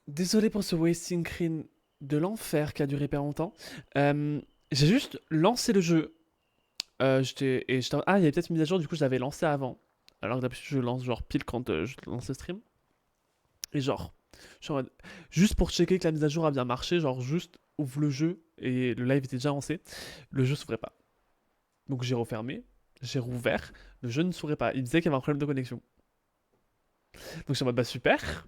Désolé pour ce wasting screen de l'enfer qui a duré hyper longtemps. J'ai juste lancé le jeu. Ah, il y avait peut-être une mise à jour, du coup, je l'avais lancé avant. Alors que d'habitude, je lance genre pile quand je lance le stream. Et genre, je suis en mode, juste pour checker que la mise à jour a bien marché, genre juste ouvre le jeu et le live était déjà lancé. Le jeu s'ouvrait pas. Donc j'ai refermé, j'ai rouvert, le jeu ne s'ouvrait pas. Il disait qu'il y avait un problème de connexion. Donc je suis en mode bah super.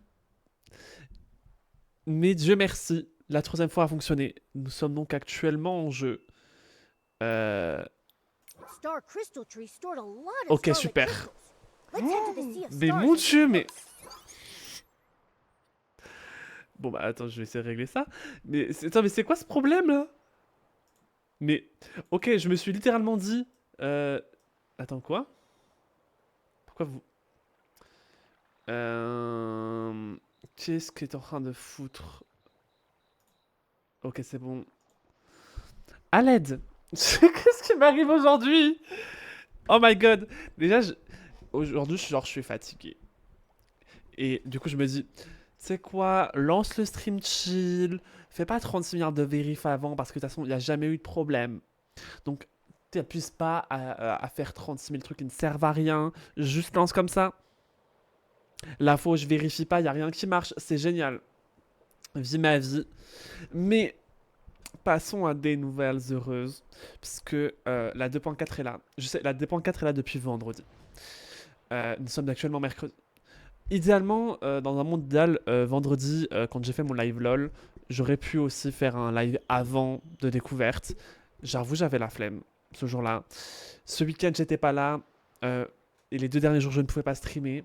Mais Dieu merci, la troisième fois a fonctionné. Nous sommes donc actuellement en jeu. Euh, Star Crystal Tree stored a lot of Ok, scarlet super. crystals. Let's head to the Sea of Mais Stars mon and take dieu, mais... looks. Bon bah attends, je vais essayer de régler ça. Attends, mais c'est quoi ce problème là? Mais... Ok, je me suis littéralement dit... Euh... Attends, quoi? Pourquoi vous... Qu'est-ce que t'es en train de foutre? Ok, c'est bon. À l'aide. Qu'est-ce qui m'arrive aujourd'hui? Oh my god. Déjà, aujourd'hui, je suis fatigué. Et du coup, je me dis, tu sais quoi, lance le stream chill, fais pas 36 milliards de vérif avant parce que de toute façon, il n'y a jamais eu de problème. Donc, t'appuies pas à faire 36 000 trucs qui ne servent à rien, juste lance comme ça. La fois où je vérifie pas, il n'y a rien qui marche, c'est génial. Vis ma vie. Mais passons à des nouvelles heureuses, puisque la 2.4 est là. Je sais, la 2.4 est là depuis vendredi. Nous sommes actuellement mercredi. Idéalement, dans un monde idéal, vendredi, quand j'ai fait mon live LOL, j'aurais pu aussi faire un live avant de découverte. J'avoue, j'avais la flemme ce jour-là. Ce week-end, j'étais pas là. euh, et les 2 derniers jours, je ne pouvais pas streamer.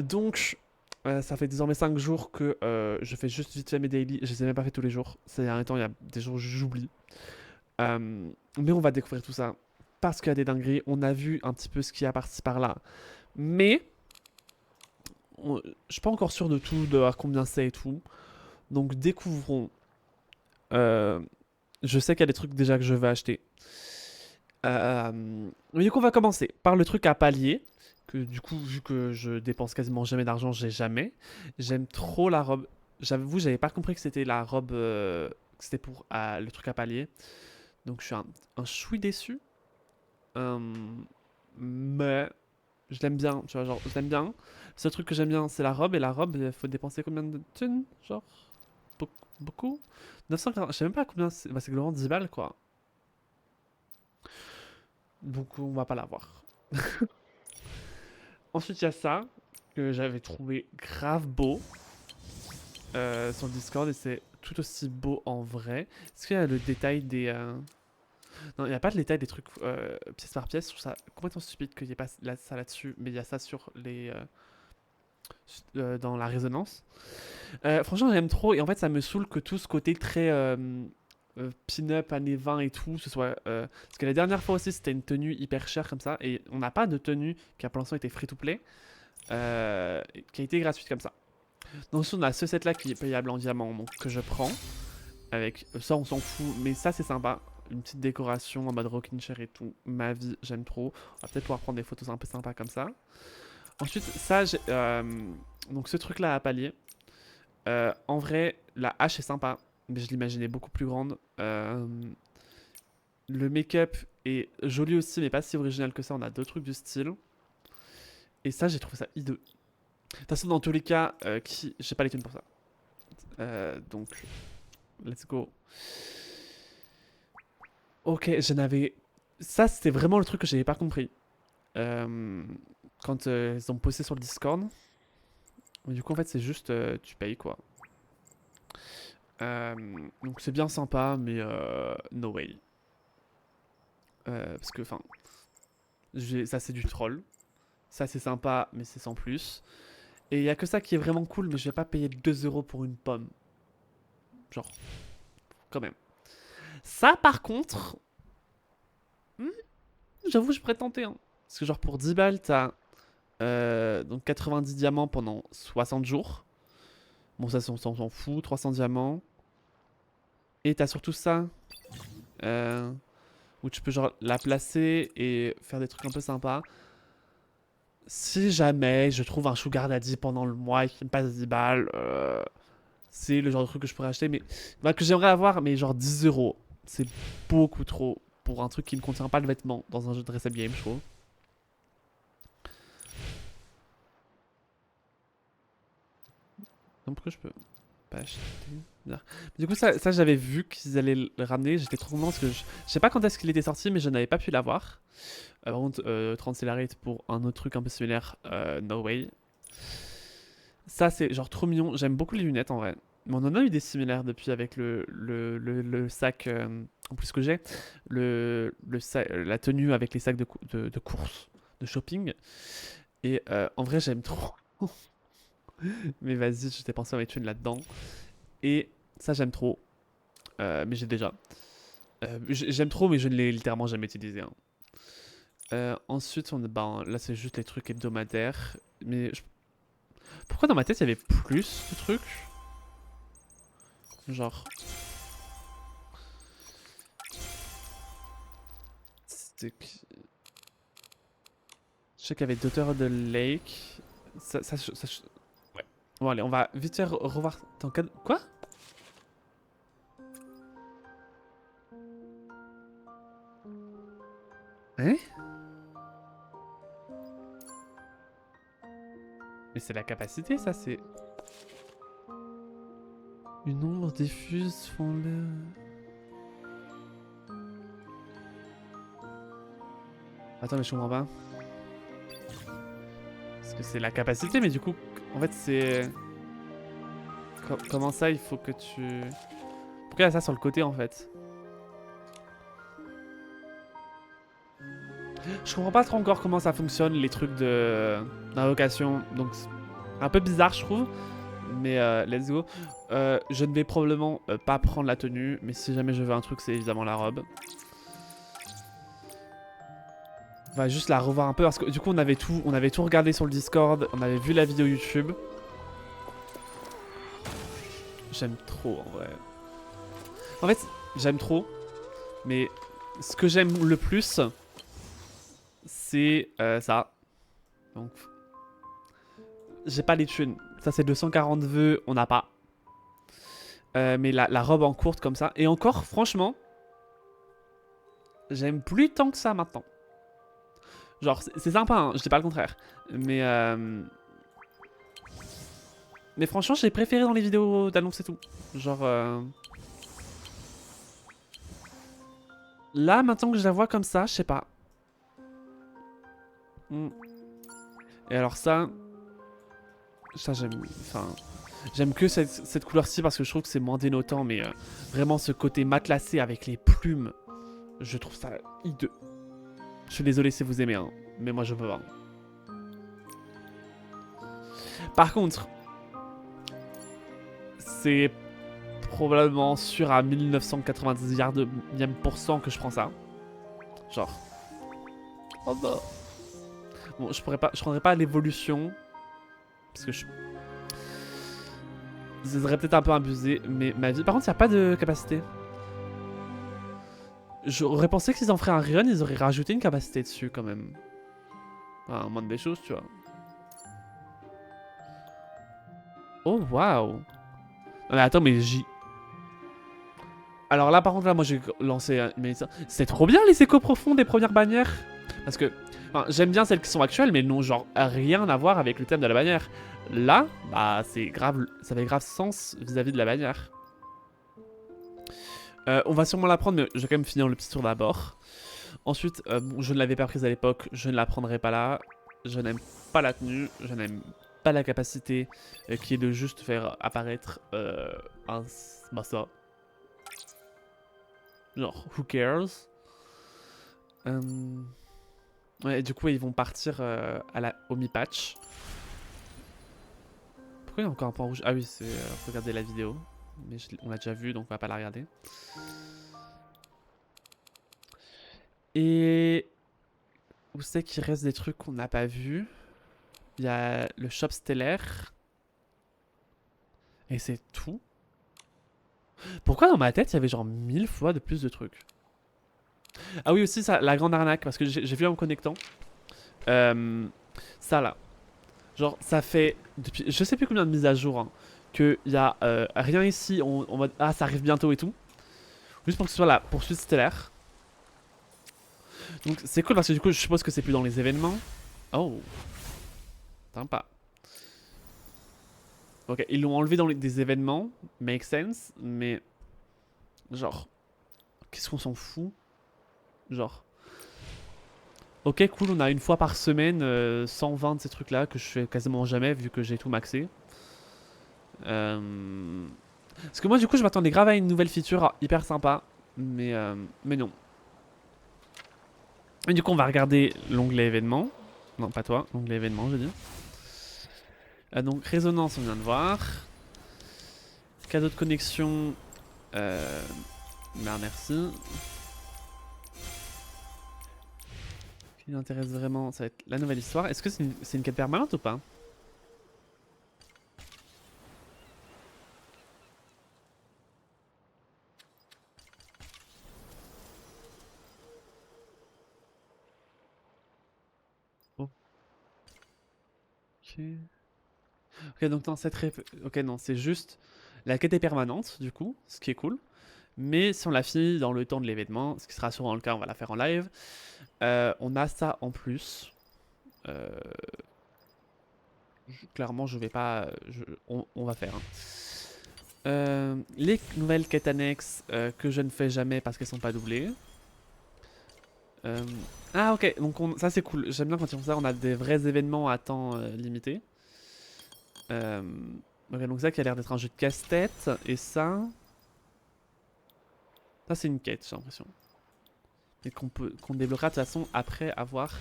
Donc, ça fait désormais 5 jours que je fais juste vite fait mes daily. Je les ai même pas fait tous les jours. Ces derniers temps, il y a des jours où j'oublie. Mais on va découvrir tout ça. Parce qu'il y a des dingueries. On a vu un petit peu ce qu'il y a par-ci par-là. Mais je suis pas encore sûr de tout, de à combien c'est et tout. Donc découvrons. Euh, je sais qu'il y a des trucs déjà que je vais acheter. Mais du coup, on va commencer par le truc à palier. Que du coup, vu que je dépense quasiment jamais d'argent, j'ai jamais. J'aime trop la robe. J'avoue, j'avais pas compris que c'était la robe. Que c'était pour le truc à palier. Donc je suis un chouï déçu. Euh, mais je l'aime bien, tu vois, genre, je l'aime bien. Ce truc que j'aime bien, c'est la robe. Et la robe, il faut dépenser combien de thunes? Genre, beaucoup 940, je sais même pas combien c'est. Bah, c'est globalement 10 balles, quoi. Donc, on va pas l'avoir. Ensuite, il y a ça, que j'avais trouvé grave beau sur le Discord. Et c'est tout aussi beau en vrai. Est-ce qu'il y a le détail des. Non, il n'y a pas le détail des trucs pièce par pièce. Je trouve ça complètement stupide qu'il n'y ait pas ça là-dessus. Mais il y a ça sur les. Dans la résonance. Franchement, j'aime trop. Et en fait, ça me saoule que tout ce côté très pin-up, années 20 et tout, ce soit. Parce que la dernière fois aussi, c'était une tenue hyper chère comme ça. Et on n'a pas de tenue qui a pour l'instant été free to play, qui a été gratuite comme ça. Donc, ensuite, on a ce set là qui est payable en diamant, donc que je prends. Avec ça, on s'en fout. Mais ça, c'est sympa. Une petite décoration en mode rocking chair et tout. Ma vie, j'aime trop. On va peut-être pouvoir prendre des photos un peu sympas comme ça. Ensuite, ça, donc ce truc là à palier. En vrai, la hache est sympa, mais je l'imaginais beaucoup plus grande. Le make-up est joli aussi, mais pas si original que ça. On a deux trucs du style. Et ça, j'ai trouvé ça hideux. De toute façon, dans tous les cas, j'ai pas les thunes pour ça. Donc, let's go. Ok, je n'avais. Ça, c'était vraiment le truc que j'avais pas compris. Euh, Quand ils ont posté sur le Discord. Mais du coup, en fait, c'est juste tu payes quoi. Donc, c'est bien sympa, mais no way. Parce que, enfin, ça c'est du troll. Ça c'est sympa, mais c'est sans plus. Et il y a que ça qui est vraiment cool, mais je vais pas payer 2 euros pour une pomme. Genre, quand même. Ça par contre, hmm, j'avoue, je pourrais tenter. Hein. Parce que, genre, pour 10 balles, t'as donc 90 diamants pendant 60 jours. Bon, ça, on s'en fout. 300 diamants. Et t'as surtout ça. euh, où tu peux, genre, la placer et faire des trucs un peu sympas. Si jamais je trouve un sugar daddy pendant le mois et qu'il me passe 10 balles, C'est le genre de truc que je pourrais acheter, mais bah, que j'aimerais avoir, mais genre 10 euros. C'est beaucoup trop pour un truc qui ne contient pas de vêtements dans un jeu de dress up game, je trouve. Donc pourquoi je peux pas acheter? Bizarre. Du coup, ça j'avais vu qu'ils allaient le ramener. J'étais trop content parce que je sais pas quand est-ce qu'il était sorti, mais je n'avais pas pu l'avoir. Par contre, 30 Celerate pour un autre truc un peu similaire, no way. Ça, c'est genre trop mignon. J'aime beaucoup les lunettes en vrai. Mais on en a eu des similaires depuis avec le sac en plus que j'ai. La tenue avec les sacs de course, de shopping. Et en vrai, j'aime trop. Mais vas-y, je t'ai pensé à mettre une là-dedans. Et ça, j'aime trop. Mais j'ai déjà. J'aime trop, mais je ne l'ai littéralement jamais utilisé. Hein. Ensuite, là, c'est juste les trucs hebdomadaires. Mais pourquoi dans ma tête, il y avait plus de trucs? Genre... Je sais qu'il y avait Daughter of the Lake. Ouais. Bon, allez, on va vite faire revoir ton cadre. Quoi? Hein? Mais c'est la capacité, ça, c'est... Une ombre diffuse font le... Attends, mais je comprends pas. Parce que c'est la capacité, mais du coup, en fait, c'est... Comment ça, il faut que tu... Pourquoi il y a ça sur le côté, en fait? Je comprends pas trop encore comment ça fonctionne, les trucs d'invocation. Donc, un peu bizarre, je trouve. Mais let's go. Je ne vais probablement pas prendre la tenue. Mais si jamais je veux un truc, c'est évidemment la robe. On va juste la revoir un peu. Parce que du coup, on avait tout regardé sur le Discord. On avait vu la vidéo YouTube. J'aime trop, en vrai. En fait, j'aime trop. Mais ce que j'aime le plus... c'est ça. Donc, j'ai pas les thunes. Ça, c'est 240 vœux, on n'a pas. Mais la robe en courte comme ça. Et encore, franchement, j'aime plus tant que ça maintenant. Genre, c'est sympa, hein, je dis pas le contraire. Mais franchement, j'ai préféré dans les vidéos d'annonce et tout. Genre... Là, maintenant que je la vois comme ça, je sais pas. Et alors ça j'aime, enfin, j'aime que cette couleur-ci parce que je trouve que c'est moins dénotant, mais vraiment ce côté matelassé avec les plumes, je trouve ça hideux. Je suis désolé si vous aimez, hein, mais moi je peux pas. Par contre, c'est probablement sûr à 1990 milliardième % que je prends ça. Genre. Oh bah. Bon, je prendrais pas l'évolution. Parce que je... Ce serait peut-être un peu abusé, mais ma vie... Par contre, il n'y a pas de capacité. J'aurais pensé que s'ils en feraient un run, ils auraient rajouté une capacité dessus, quand même. Enfin, moins des choses, tu vois. Oh, waouh. Mais attends, mais Alors là, par contre, là, moi, j'ai lancé... Mais c'est trop bien, les échos profonds des premières bannières. Parce que... Enfin, j'aime bien celles qui sont actuelles, mais non, genre, rien à voir avec le thème de la bannière. Là, bah, c'est grave... Ça fait grave sens vis-à-vis de la bannière. On va sûrement la prendre, mais je vais quand même finir le petit tour d'abord. Ensuite, bon, je ne l'avais pas prise à l'époque, je ne la prendrai pas là. Je n'aime pas la tenue, je n'aime pas la capacité qui est de juste faire apparaître bah ça. Genre, who cares? Ouais, et du coup, ils vont partir au mi-patch. Pourquoi il y a encore un point rouge? Ah oui, c'est regarder la vidéo. Mais on l'a déjà vu, donc on va pas la regarder. Et... Où c'est qu'il reste des trucs qu'on n'a pas vus? Il y a le shop stellaire. Et c'est tout. Pourquoi dans ma tête, il y avait genre 1000 fois de plus de trucs? Ah oui, aussi, ça, la grande arnaque, parce que j'ai vu en me connectant. Ça là. Genre, ça fait depuis... Je sais plus combien de mises à jour, hein, qu'il y a rien ici, on va... Ah, ça arrive bientôt et tout. Juste pour que ce soit la poursuite stellaire. Donc c'est cool parce que du coup je suppose que c'est plus dans les événements. Oh. Sympa. Ok, ils l'ont enlevé dans des événements. Make sense. Mais... Genre... Qu'est-ce qu'on s'en fout? Genre... Ok, cool, on a une fois par semaine 120 de ces trucs-là que je fais quasiment jamais vu que j'ai tout maxé. Parce que moi du coup je m'attendais grave à une nouvelle feature hyper sympa. Mais non. Et du coup on va regarder l'onglet événements. Non, pas toi, l'onglet événements, je veux dire. Donc, résonance, on vient de voir. Cadeau de connexion. Merci. Ce qui m'intéresse vraiment, ça va être la nouvelle histoire. Est-ce que c'est une quête permanente ou pas? Ok. Ok, donc dans cette ok, non, c'est juste... La quête est permanente, du coup, ce qui est cool. Mais si on la finit dans le temps de l'événement, ce qui sera sûrement le cas, on va la faire en live. On a ça en plus. Clairement, je vais pas... on va faire. Les nouvelles quêtes annexes que je ne fais jamais parce qu'elles sont pas doublées. Ah ok, donc ça c'est cool. J'aime bien quand ils font ça, on a des vrais événements à temps limité. Ok, donc ça qui a l'air d'être un jeu de casse-tête. Et ça... Ça c'est une quête, j'ai l'impression. Et qu'on débloquera de toute façon après avoir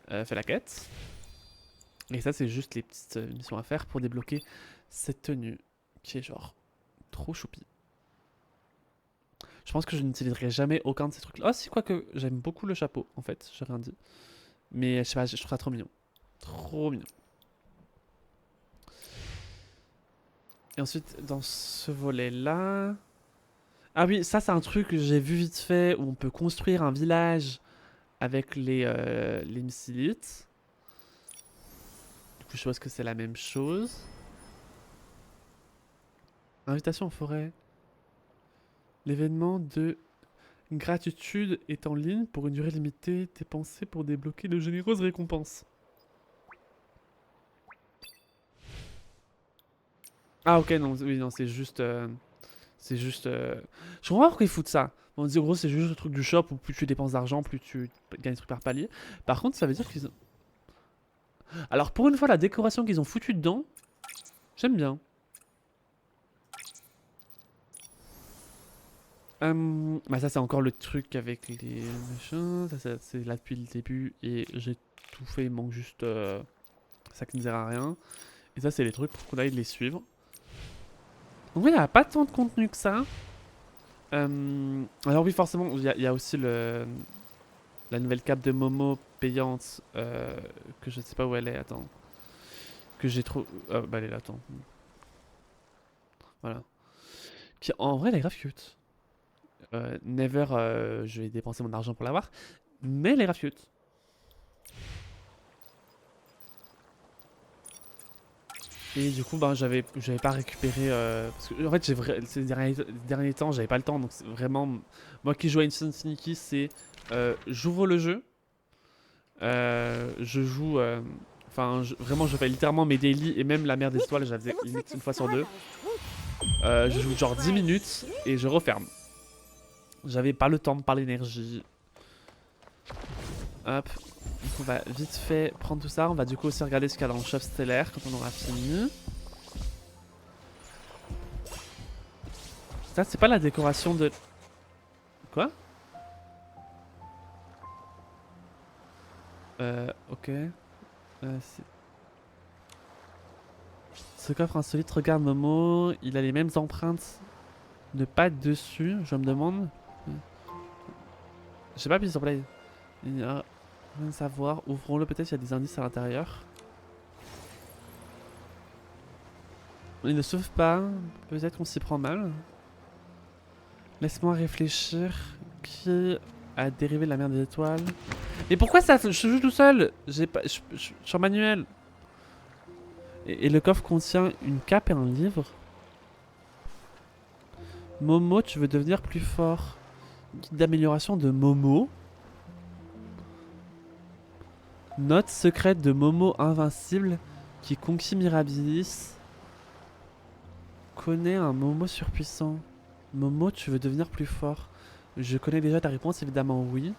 fait la quête. Et ça c'est juste les petites missions à faire pour débloquer cette tenue qui est genre trop choupi. Je pense que je n'utiliserai jamais aucun de ces trucs là. Oh si, quoique j'aime beaucoup le chapeau en fait, j'ai rien dit. Mais je sais pas, je trouve ça trop mignon. Trop mignon. Et ensuite dans ce volet là... Ah oui, ça c'est un truc que j'ai vu vite fait où on peut construire un village avec les Msilites. Du coup je suppose que c'est la même chose. Invitation en forêt. L'événement de gratitude est en ligne pour une durée limitée. Dépensé pour débloquer de généreuses récompenses. Ah ok, non, oui, non, c'est juste... c'est juste... Je comprends pas pourquoi ils foutent ça. On dit en gros c'est juste le truc du shop où plus tu dépenses d'argent, plus tu gagnes des trucs par palier. Par contre ça veut dire qu'ils ont... Alors pour une fois la décoration qu'ils ont foutu dedans, j'aime bien. Bah ça c'est encore le truc avec les machins, ça c'est là depuis le début et j'ai tout fait, il manque juste ça qui ne sert à rien. Et ça c'est les trucs pour qu'on aille les suivre. Donc oui, il n'y a pas tant de contenu que ça. Alors oui forcément, il y a aussi la nouvelle cape de Momo payante que je ne sais pas où elle est, attends. Que j'ai trop... bah elle est là, attends. Voilà. Qui en vrai elle est grave cute. Never, je vais dépenser mon argent pour l'avoir. Mais elle est grave cute. Et du coup, ben, j'avais pas récupéré. Parce que, en fait, ces derniers temps, j'avais pas le temps. Donc, c'est vraiment. Moi qui joue à Instant Sneaky, c'est. J'ouvre le jeu. Je joue. Enfin, vraiment, je fais littéralement mes daily. Et même la mer des étoiles, je la faisais une fois sur deux. Je joue genre 10 minutes et je referme. J'avais pas le temps, pas l'énergie. Hop. Donc on va vite fait prendre tout ça. On va du coup aussi regarder ce qu'il y a dans le shop stellaire quand on aura fini. Ça, c'est pas la décoration de... Quoi? Ok. Ce coffre insolite, regarde Momo. Il a les mêmes empreintes de pattes dessus, je me demande. Je sais pas, puis sur play. Il y a rien à savoir. Ouvrons-le, peut-être il y a des indices à l'intérieur. Il ne s'ouvre pas. Peut-être qu'on s'y prend mal. Laisse-moi réfléchir. Qui a dérivé de la mer des étoiles? Mais pourquoi ça? Je joue tout seul. J'ai pas. Je suis en manuel. Et le coffre contient une cape et un livre. Momo, tu veux devenir plus fort. Guide d'amélioration de Momo. Note secrète de Momo invincible qui conquit Mirabilis. Connais un Momo surpuissant. Momo, tu veux devenir plus fort. Je connais déjà ta réponse, évidemment oui.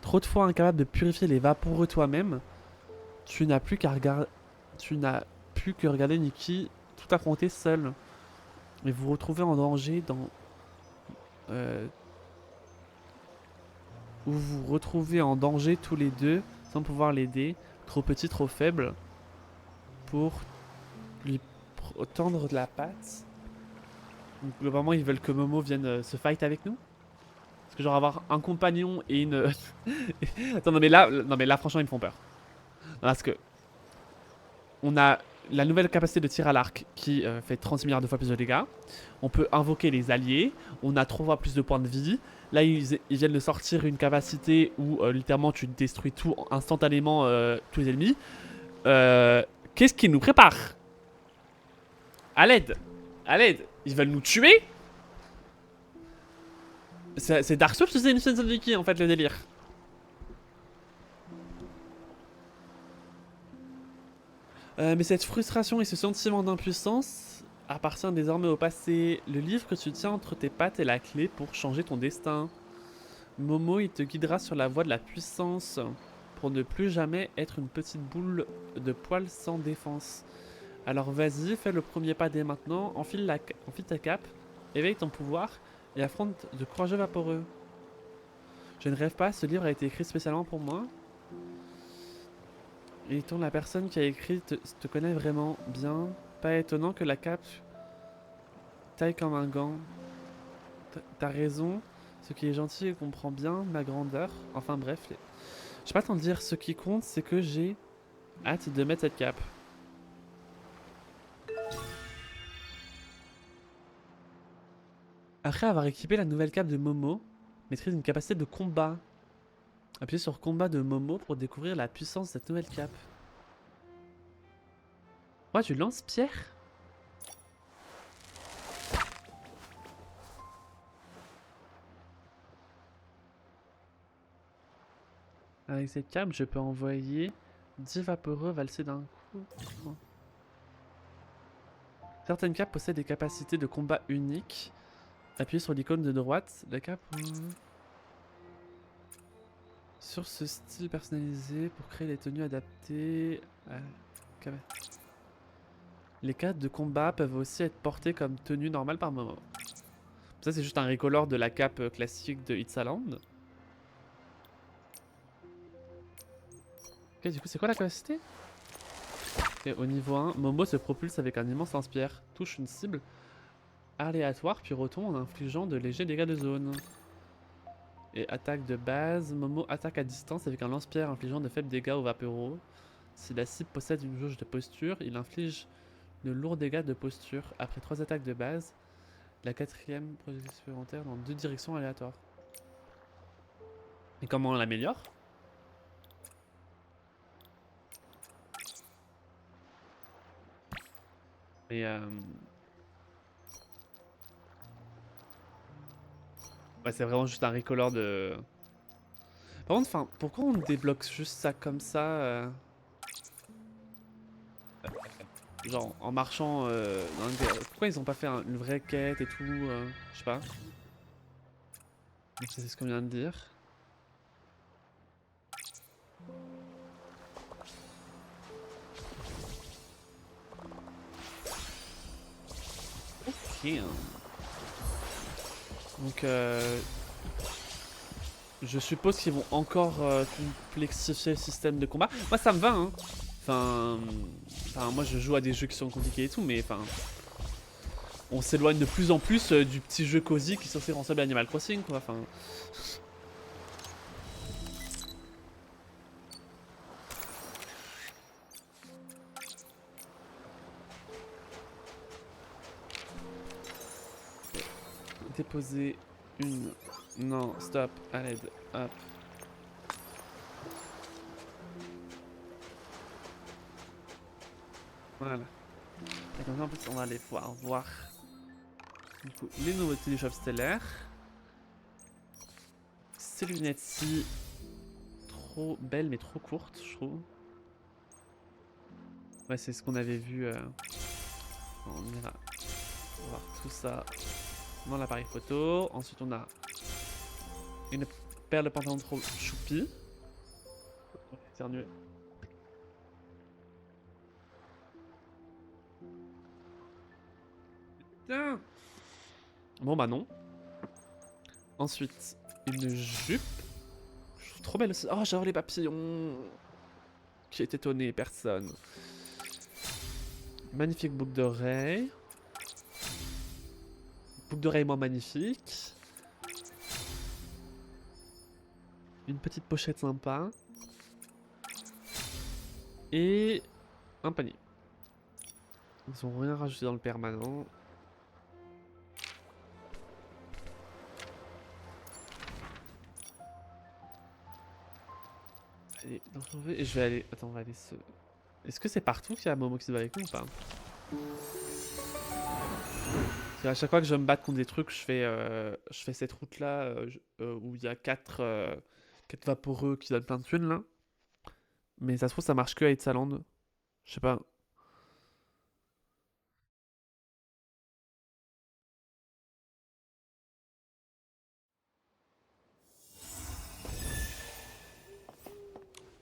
Trop de fois incapable de purifier les vaporeux toi-même. Tu n'as plus qu'à regarder. Tu n'as plus que regarder Nikki tout affronter seul. Et vous retrouvez en danger dans. Où vous vous retrouvez en danger tous les deux sans pouvoir l'aider. Trop petit, trop faible. Pour lui tendre de la patte. Donc, globalement, ils veulent que Momo vienne se fight avec nous. Parce que genre avoir un compagnon et une... Attends, non mais là, franchement, ils me font peur. Non, parce que on a la nouvelle capacité de tir à l'arc qui fait 36 milliards de fois plus de dégâts. On peut invoquer les alliés. On a 3 fois plus de points de vie. Là, ils viennent de sortir une capacité où littéralement tu détruis tout instantanément, tous les ennemis. Qu'est-ce qu'ils nous préparent? À l'aide! À l'aide! Ils veulent nous tuer? C'est Dark Souls ou c'est Innocence of Vicky en fait le délire? Mais cette frustration et ce sentiment d'impuissance appartient désormais au passé. Le livre que tu tiens entre tes pattes est la clé pour changer ton destin. Momo, il te guidera sur la voie de la puissance pour ne plus jamais être une petite boule de poils sans défense. Alors vas-y, fais le premier pas dès maintenant, enfile ta cape, éveille ton pouvoir et affronte de courageux vaporeux. Je ne rêve pas, ce livre a été écrit spécialement pour moi. Et ton la personne qui a écrit te connaît vraiment bien. Pas étonnant que la cape taille comme un gant. T'as raison, ce qui est gentil et comprend bien ma grandeur. Enfin bref, je sais pas t'en dire, ce qui compte c'est que j'ai hâte de mettre cette cape. Après avoir équipé la nouvelle cape de Momo, maîtrise une capacité de combat. Appuyez sur combat de Momo pour découvrir la puissance de cette nouvelle cape. Ouais, tu lances pierre? Avec cette cape, je peux envoyer 10 vaporeux valser d'un coup. Certaines capes possèdent des capacités de combat uniques. Appuyez sur l'icône de droite. La cape... Sur ce style personnalisé pour créer les tenues adaptées. Les cartes de combat peuvent aussi être portées comme tenue normale par moment. Ça c'est juste un recolor de la cape classique de Itzaland. Ok, du coup c'est quoi la capacité? Ok, au niveau 1, Momo se propulse avec un immense lance-pierre. Touche une cible aléatoire puis retombe en infligeant de légers dégâts de zone. Et attaque de base, Momo attaque à distance avec un lance-pierre infligeant de faibles dégâts aux vaporaux. Si la cible possède une jauge de posture, il inflige de lourds dégâts de posture. Après 3 attaques de base, la 4ème projection supplémentaire dans 2 directions aléatoires. Et comment on l'améliore? Et ouais, c'est vraiment juste un recolor de... Par contre, enfin, pourquoi on débloque juste ça comme ça genre en marchant pourquoi ils ont pas fait une vraie quête et tout je sais pas. C'est ce qu'on vient de dire. Ok. Donc je suppose qu'ils vont encore complexifier le système de combat. Moi ça me va hein. Enfin moi je joue à des jeux qui sont compliqués et tout mais enfin on s'éloigne de plus en plus du petit jeu cosy qui est censé ressembler à Animal Crossing quoi. Enfin déposer une... Non, stop, à l'aide, hop. Voilà. Et comme ça, en plus, on va aller pouvoir voir du coup, les nouveautés du shop stellaire. Ces lunettes-ci, trop belles mais trop courtes, je trouve. Ouais, c'est ce qu'on avait vu. On ira voir tout ça dans l'appareil photo. Ensuite, on a une paire de pantalons trop choupi. On va éternuer. Putain. Bon, bah non. Ensuite, une jupe. Je trouve trop belle aussi. Oh, j'adore les papillons. Qui est étonné, personne. Magnifique boucle d'oreille. Boucle d'oreille moins magnifique. Une petite pochette sympa. Et un panier. Ils ont rien rajouté dans le permanent. Allez, et je vais aller... Attends, on va aller se... Est-ce que c'est partout qu'il y a Momo qui se bat avec nous ou pas? Parce qu'à chaque fois que je vais me battre contre des trucs, je fais cette route-là où il y a 4 vaporeux qui donnent plein de thunes, là. Mais ça se trouve, ça marche que à Itzaland. Je sais pas.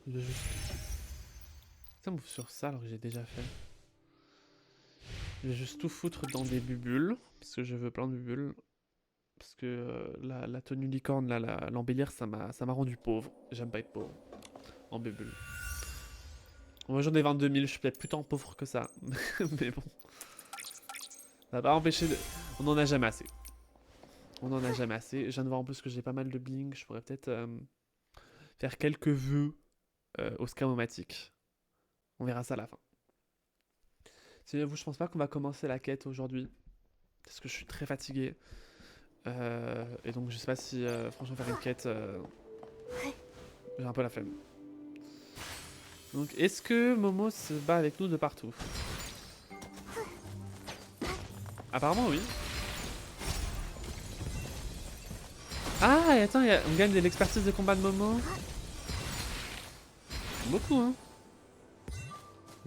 Je vais juste... Ça m'ouvre sur ça alors que j'ai déjà fait. Je vais juste tout foutre dans des bubules. Parce que je veux plein de bubules. Parce que la tenue licorne, là, l'embellir, ça m'a rendu pauvre. J'aime pas être pauvre. En bubules. Moi j'en ai 22 000, je suis peut-être plus tant pauvre que ça. Mais bon. Ça va pas empêcher de... On en a jamais assez. On en a jamais assez. Je viens de voir en plus que j'ai pas mal de bling. Je pourrais peut-être faire quelques vœux au scamomatique. On verra ça à la fin. Sinon, vous, je pense pas qu'on va commencer la quête aujourd'hui. Parce que je suis très fatigué. Et donc je sais pas si franchement faire une quête... j'ai un peu la flemme. Donc est-ce que Momo se bat avec nous de partout? Apparemment oui. Ah et attends, on gagne de l'expertise de combat de Momo. Beaucoup hein.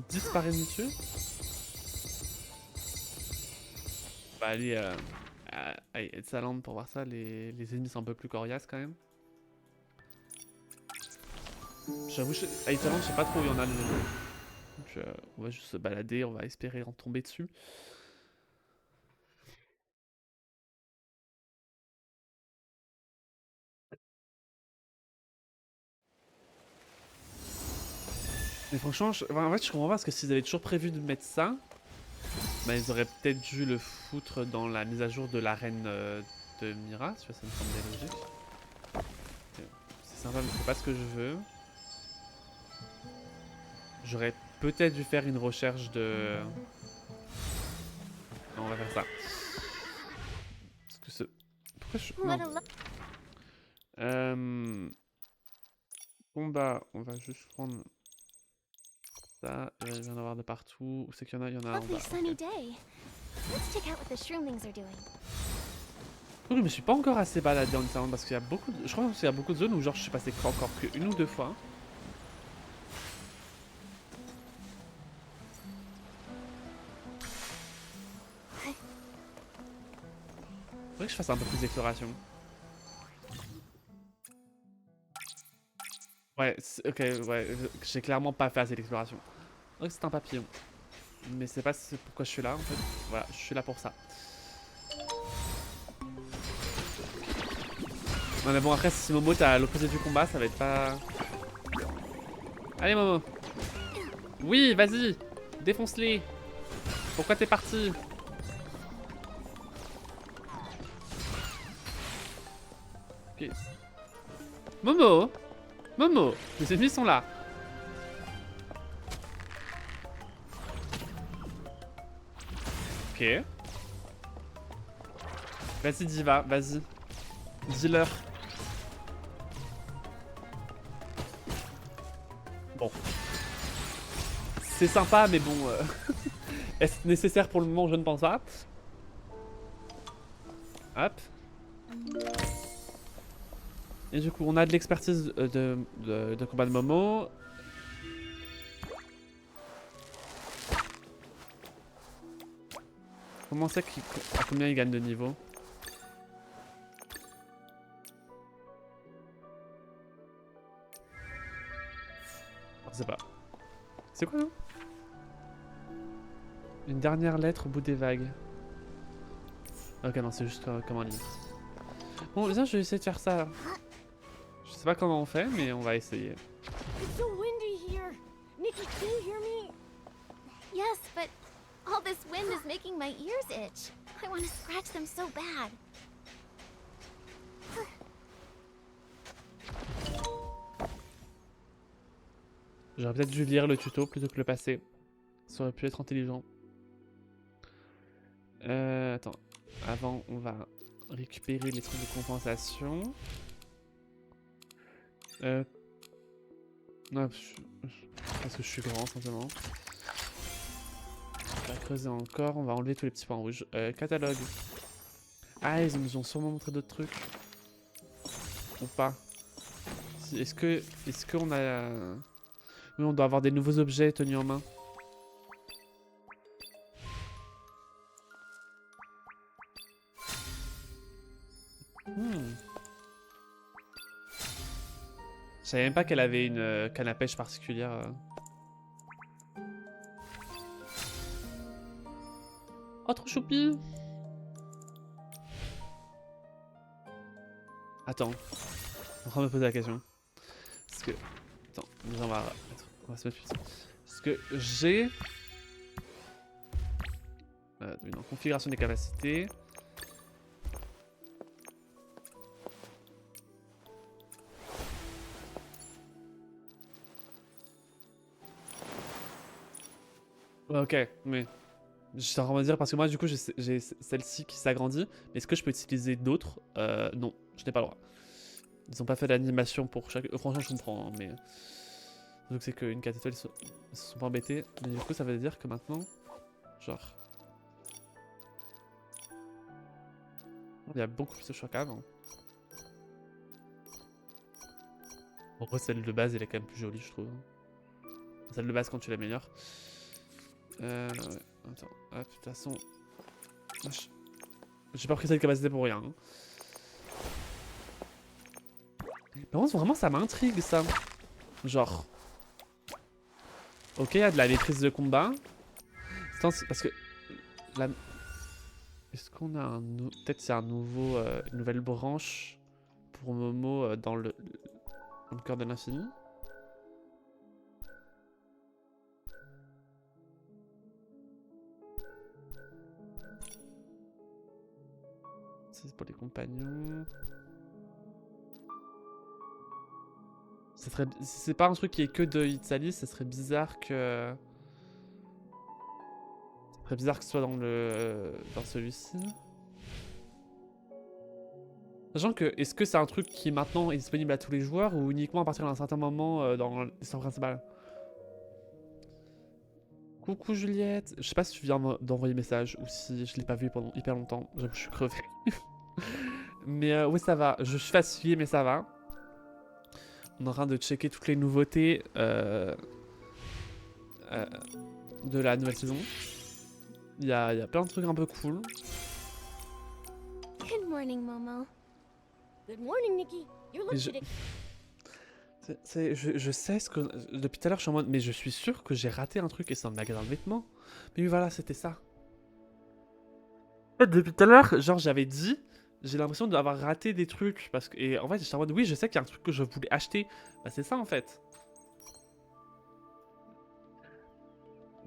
10 par ennemi tué. Bah aller à Etzaland pour voir ça, les ennemis sont un peu plus coriaces quand même. J'avoue, à Etzaland je sais pas trop où il y en a les ennemis. Donc on va juste se balader, on va espérer en tomber dessus. Mais franchement, en fait je comprends pas parce que s'ils avaient toujours prévu de mettre ça, bah ils auraient peut-être dû le foutre dans la mise à jour de l'arène de Mira, tu vois, ça me semblait logique. C'est sympa mais c'est pas ce que je veux. J'aurais peut-être dû faire une recherche de... Non, on va faire ça. Parce que ce... Pourquoi je... Non. Combat, on va juste prendre... Ça, il vient d'en avoir de partout. Où c'est qu'il y en a? Il y en a en bas. Okay. Je me suis pas encore assez baladé en Islande parce qu'il y a beaucoup de... Je crois qu'il y a beaucoup de zones où genre je suis passé encore qu'une ou deux fois. Faudrait que je fasse un peu plus d'exploration. Ouais, ok, ouais, j'ai clairement pas fait assez d'exploration. Ok, c'est un papillon. Mais c'est pas pourquoi je suis là en fait. Voilà, je suis là pour ça. Non mais bon après si Momo t'as l'opposé du combat ça va être pas... Allez Momo. Oui vas-y. Défonce-les. Pourquoi t'es parti? Ok. Momo. Momo. Les ennemis sont là. Ok. Vas-y Diva, vas-y. Dis-leur. Bon. C'est sympa, mais bon, est-ce nécessaire pour le moment? Je ne pense pas. Hop. Et du coup, on a de l'expertise de combat de Momo. Comment c'est à combien il gagne de niveau? Je sais pas. C'est quoi, hein? Une dernière lettre au bout des vagues. Ok, non, c'est juste comme un livre. Bon, viens, je vais essayer de faire ça. Je sais pas comment on fait, mais on va essayer. It's so windy here. Nikki, can you hear me? Yes, but all this wind is making my ears itch. I want to scratch them so bad. J'aurais peut-être dû lire le tuto plutôt que le passer. Ça aurait pu être intelligent. Attends. Avant, on va récupérer les trucs de compensation. Non, parce que je suis grand, simplement. On va creuser encore. On va enlever tous les petits points rouges. Catalogue. Ah, ils nous ont sûrement montré d'autres trucs. Ou pas. Est-ce qu'on a... Oui, on doit avoir des nouveaux objets tenus en main. Je savais même pas qu'elle avait une canne à pêche particulière. Oh, trop choupi! Attends. Je suis en train de me poser la question. Parce que... Attends, déjà on va se mettre plus. Parce que j'ai... une configuration des capacités. Ouais, ok, mais... Je suis en train de me dire, parce que moi, du coup, j'ai celle-ci qui s'agrandit. Mais est-ce que je peux utiliser d'autres? Non, je n'ai pas le droit. Ils ont pas fait d'animation pour chaque... franchement, je comprends, hein, mais... Donc c'est qu'une 4 étoiles, ils se sont pas embêtés. Mais du coup, ça veut dire que maintenant... Genre... Il y a beaucoup plus de choix qu'avant. En gros, celle de base, elle est quand même plus jolie, je trouve. Celle de base, quand tu l'améliores. Ouais. Attends, hop, de toute façon... J'ai pas pris cette capacité pour rien. Hein. Par contre, vraiment, ça m'intrigue, ça. Genre... Ok, il y a de la maîtrise de combat. Attends, parce que... Est-ce qu'on a un... Peut-être c'est un nouveau... une nouvelle branche pour Momo dans le cœur de l'infini. C'est pour les compagnons. C'est pas un truc qui est que de Italie, ça serait bizarre que... Ça serait bizarre que ce soit dans celui-ci. Sachant que, est-ce que c'est un truc qui maintenant est disponible à tous les joueurs ou uniquement à partir d'un certain moment dans l'histoire principale? Coucou Juliette, je sais pas si tu viens d'envoyer message ou si je l'ai pas vu pendant hyper longtemps, j'avoue je suis crevé. Mais oui ça va, je suis fatigué mais ça va. On est en train de checker toutes les nouveautés de la nouvelle saison. Il y a plein de trucs un peu cool. Good morning, Momo. Good morning, Nikki. You look Je- today. Je sais ce que... Depuis tout à l'heure, je suis en mode... Mais je suis sûr que j'ai raté un truc et c'est un magasin de vêtements. Mais oui, voilà, c'était ça. En fait, depuis tout à l'heure, genre, j'avais dit... J'ai l'impression d'avoir raté des trucs. Parce que... Et en fait, j'étais en mode... Oui, je sais qu'il y a un truc que je voulais acheter. Bah, c'est ça, en fait.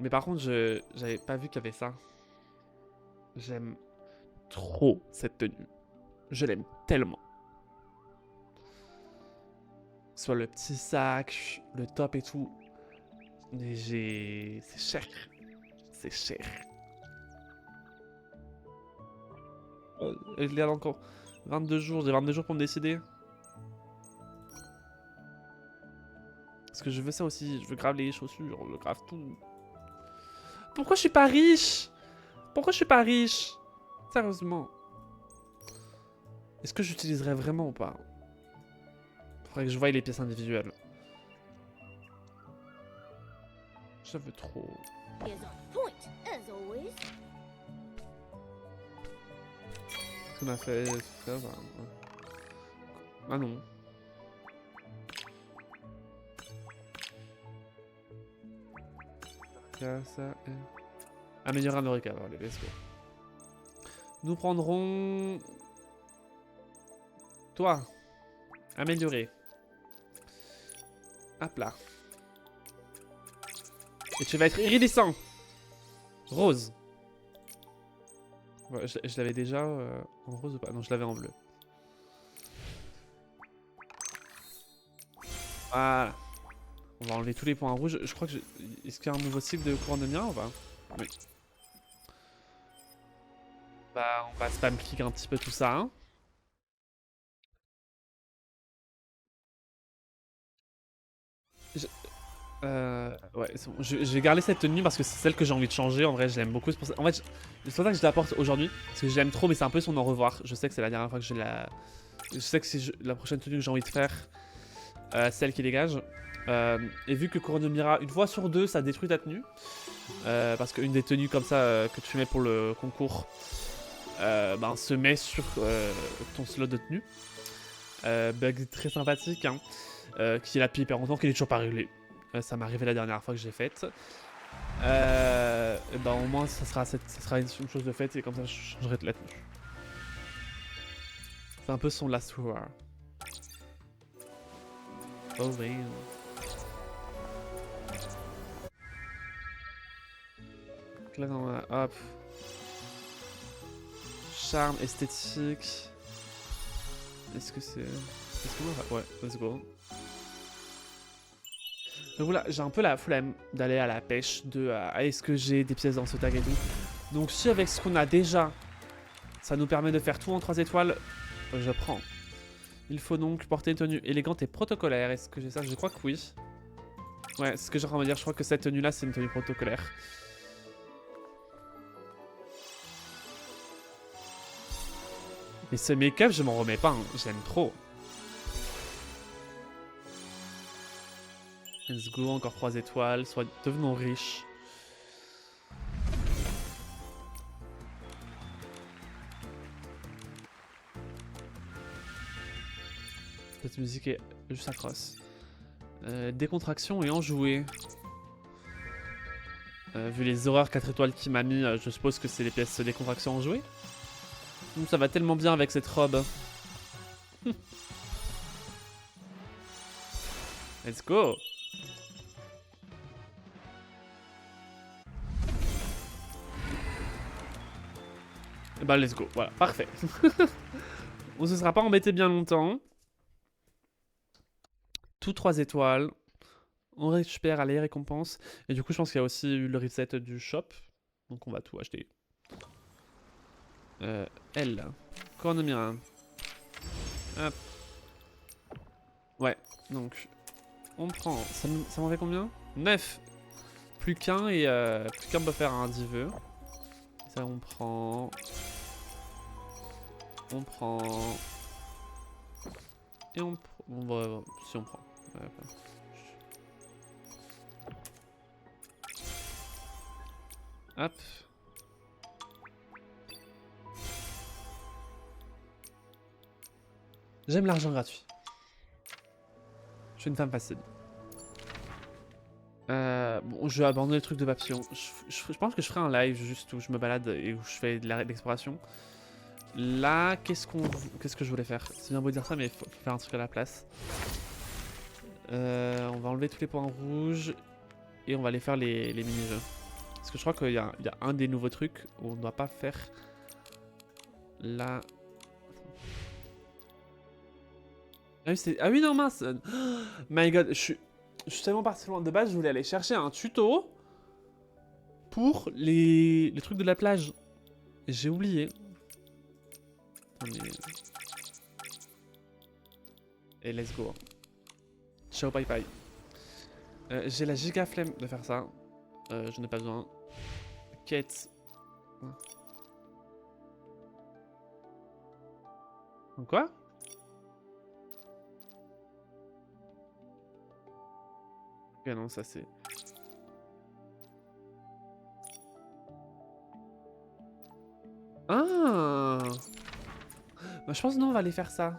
Mais par contre, j'avais pas vu qu'il y avait ça. J'aime trop cette tenue. Je l'aime tellement. Soit le petit sac, le top et tout. Mais c'est cher. C'est cher. Il y a encore 22 jours. J'ai 22 jours pour me décider. Parce que je veux ça aussi. Je veux grave les chaussures. Je veux grave tout. Pourquoi je suis pas riche? Pourquoi je suis pas riche? Sérieusement. Est-ce que j'utiliserais vraiment ou pas? Faudrait que je voie les pièces individuelles. Je veux trop. Is on point, as always. Ce qu'on a fait... Ça va. Ah non. Ça et... Améliorer un recover, allez, let's go. Nous prendrons... Toi. Améliorer. Hop là. Et tu vas être iridescent. Rose. Ouais, je l'avais déjà en rose ou pas? Non, je l'avais en bleu. Voilà. On va enlever tous les points rouges. Je crois que... Est-ce qu'il y a un nouveau cycle de courant de mien ou pas? Oui. Bah, on va spam click un petit peu tout ça. Hein. Ouais, bon. Je vais garder cette tenue parce que c'est celle que j'ai envie de changer. En vrai, je l'aime beaucoup. C'est pour ça... En fait, c'est pour ça que je l'apporte aujourd'hui. Parce que je l'aime trop, mais c'est un peu son au revoir. Je sais que c'est la dernière fois que je la... Je sais que c'est la prochaine tenue que j'ai envie de faire. Celle qui dégage. Et vu que Kuronomira, une fois sur deux, ça détruit ta tenue. Parce qu'une des tenues comme ça que tu mets pour le concours ben, se met sur ton slot de tenue. Bug très sympathique. Hein, qui est là depuis hyper longtemps, qui n'est toujours pas réglé. Ça m'est arrivé la dernière fois que j'ai faite. Ben, au moins, ça sera une chose de faite et comme ça, je changerai de la tenue. C'est un peu son last war. Oh oui. Donc là, on a, hop. Charme, esthétique. Est-ce que c'est... Est-ce qu'on va... Ouais, let's go. Donc voilà, j'ai un peu la flemme d'aller à la pêche de est-ce que j'ai des pièces dans ce tag et tout. Donc si avec ce qu'on a déjà, ça nous permet de faire tout en 3 étoiles, je prends. Il faut donc porter une tenue élégante et protocolaire. Est-ce que j'ai ça? Je crois que oui. Ouais, c'est ce que j'ai envie de dire. Je crois que cette tenue-là, c'est une tenue protocolaire. Mais ce make-up, je m'en remets pas. Hein. J'aime trop. Let's go, encore 3 étoiles. Soit devenons riches. Cette musique est juste atroce. Décontraction et enjouée. Vu les horreurs 4 étoiles qu'il m'a mis, je suppose que c'est les pièces de décontraction enjouées. Ça va tellement bien avec cette robe. Let's go. Bah let's go, voilà, parfait. On se sera pas embêté bien longtemps. Tout 3 étoiles. On récupère les récompenses. Et du coup, je pense qu'il y a aussi eu le reset du shop. Donc on va tout acheter. Elle. Kuronomira. Hop. Ouais, donc on prend. Ça m'en fait combien? 9. Plus qu'un et plus qu'un peut faire un diveux. Ça on prend. On prend. Et on prend. Bon, bah, si on prend. Ouais, bah. Hop. J'aime l'argent gratuit. Je suis une femme facile. Bon, je vais abandonner le truc de papillon. Je pense que je ferai un live juste où je me balade et où je fais de l'exploration. Là, qu'est-ce que je voulais faire? C'est bien beau dire ça, mais il faut faire un truc à la place. On va enlever tous les points rouges et on va aller faire les mini-jeux. Parce que je crois qu'il y a un des nouveaux trucs où on ne doit pas faire là. Ah oui, non, mince. Oh my god, je suis tellement parti loin. De base, je voulais aller chercher un tuto pour les trucs de la plage. J'ai oublié. Et let's go. Ciao, bye bye. J'ai la giga flemme de faire ça. Je n'ai pas besoin. quête. Quoi? Ok, non, ça c'est... Ah! Bah, je pense non, on va aller faire ça.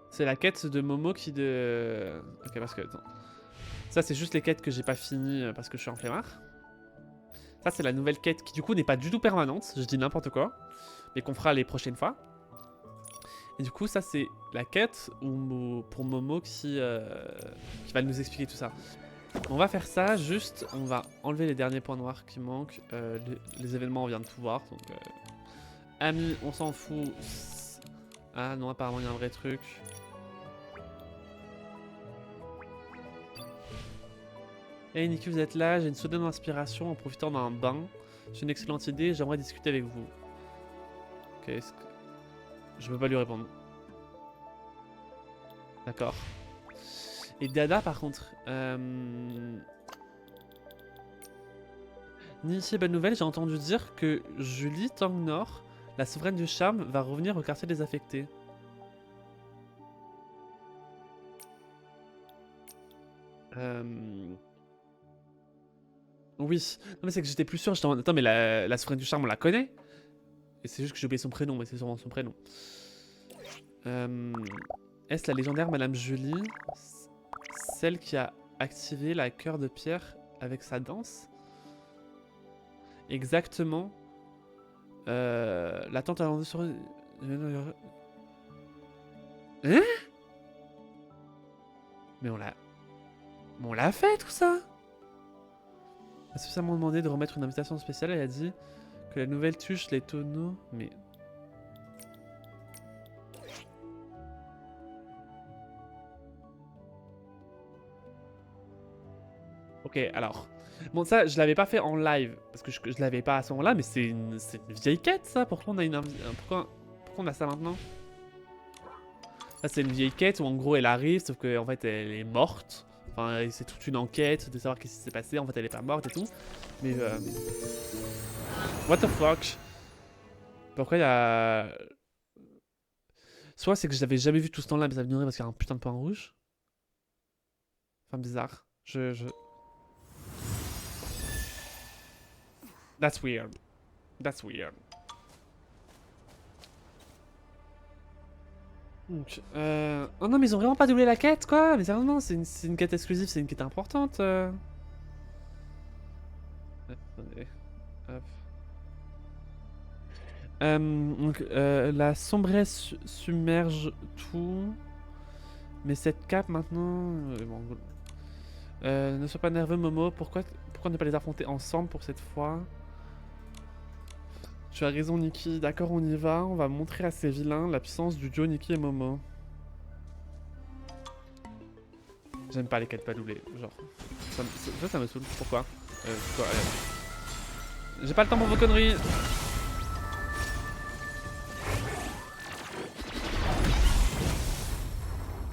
C'est la quête de Momo qui de... Ok, parce que... Attends. Ça, c'est juste les quêtes que j'ai pas finies parce que je suis en flemmard. Ça, c'est la nouvelle quête qui, du coup, n'est pas du tout permanente. Je dis n'importe quoi. Mais qu'on fera les prochaines fois. Et du coup, ça, c'est la quête pour Momo qui va nous expliquer tout ça. On va faire ça, juste, on va enlever les derniers points noirs qui manquent. Les événements, on vient de tout voir. Donc, amis, on s'en fout. Ah non, apparemment, il y a un vrai truc. Hey Niki, vous êtes là, j'ai une soudaine inspiration en profitant d'un bain. C'est une excellente idée, j'aimerais discuter avec vous. Qu'est-ce que... Je peux pas lui répondre. D'accord. Et Dada par contre... Niki, bonne nouvelle, j'ai entendu dire que Julie Tangnor, la souveraine du charme, va revenir au quartier désaffecté. Oui. Non mais c'est que j'étais plus sûr, j'étais en... Attends mais la souveraine du charme on la connaît. Et c'est juste que j'ai oublié son prénom, mais c'est sûrement son prénom. Est-ce la légendaire Madame Julie, celle qui a activé la cœur de pierre avec sa danse? Exactement. La tante a sur... Hein? Mais on l'a fait tout ça. Elle a suffisamment demandé de remettre une invitation spéciale, elle a dit que la nouvelle tuche les tonneaux, mais... Ok, alors... Bon, ça, je l'avais pas fait en live, parce que je l'avais pas à ce moment-là, mais c'est une vieille quête, ça. Pourquoi on a pourquoi on a ça maintenant? Ça, c'est une vieille quête où, en gros, elle arrive, sauf qu'en fait, elle est morte. Enfin, c'est toute une enquête de savoir qu'est-ce qui s'est passé. En fait, elle est pas morte et tout. Mais... What the fuck? Pourquoi il y a... Soit c'est que je l'avais jamais vu tout ce temps-là, mais ça m'ignorait parce qu'il y a un putain de point rouge. Enfin, bizarre. That's weird. That's weird. Donc, oh non, mais ils ont vraiment pas doublé la quête, quoi. Mais sérieusement, c'est une quête exclusive, c'est une quête importante. Attendez. Hop. Donc, la sombresse submerge tout. Mais cette cape maintenant... bon, ne sois pas nerveux, Momo. Pourquoi ne pas les affronter ensemble pour cette fois? Tu as raison, Nikki. D'accord, on y va. On va montrer à ces vilains la puissance du duo Nikki et Momo. J'aime pas les quêtes pas doublées. Genre, ça me saoule. Pourquoi j'ai pas le temps pour vos conneries.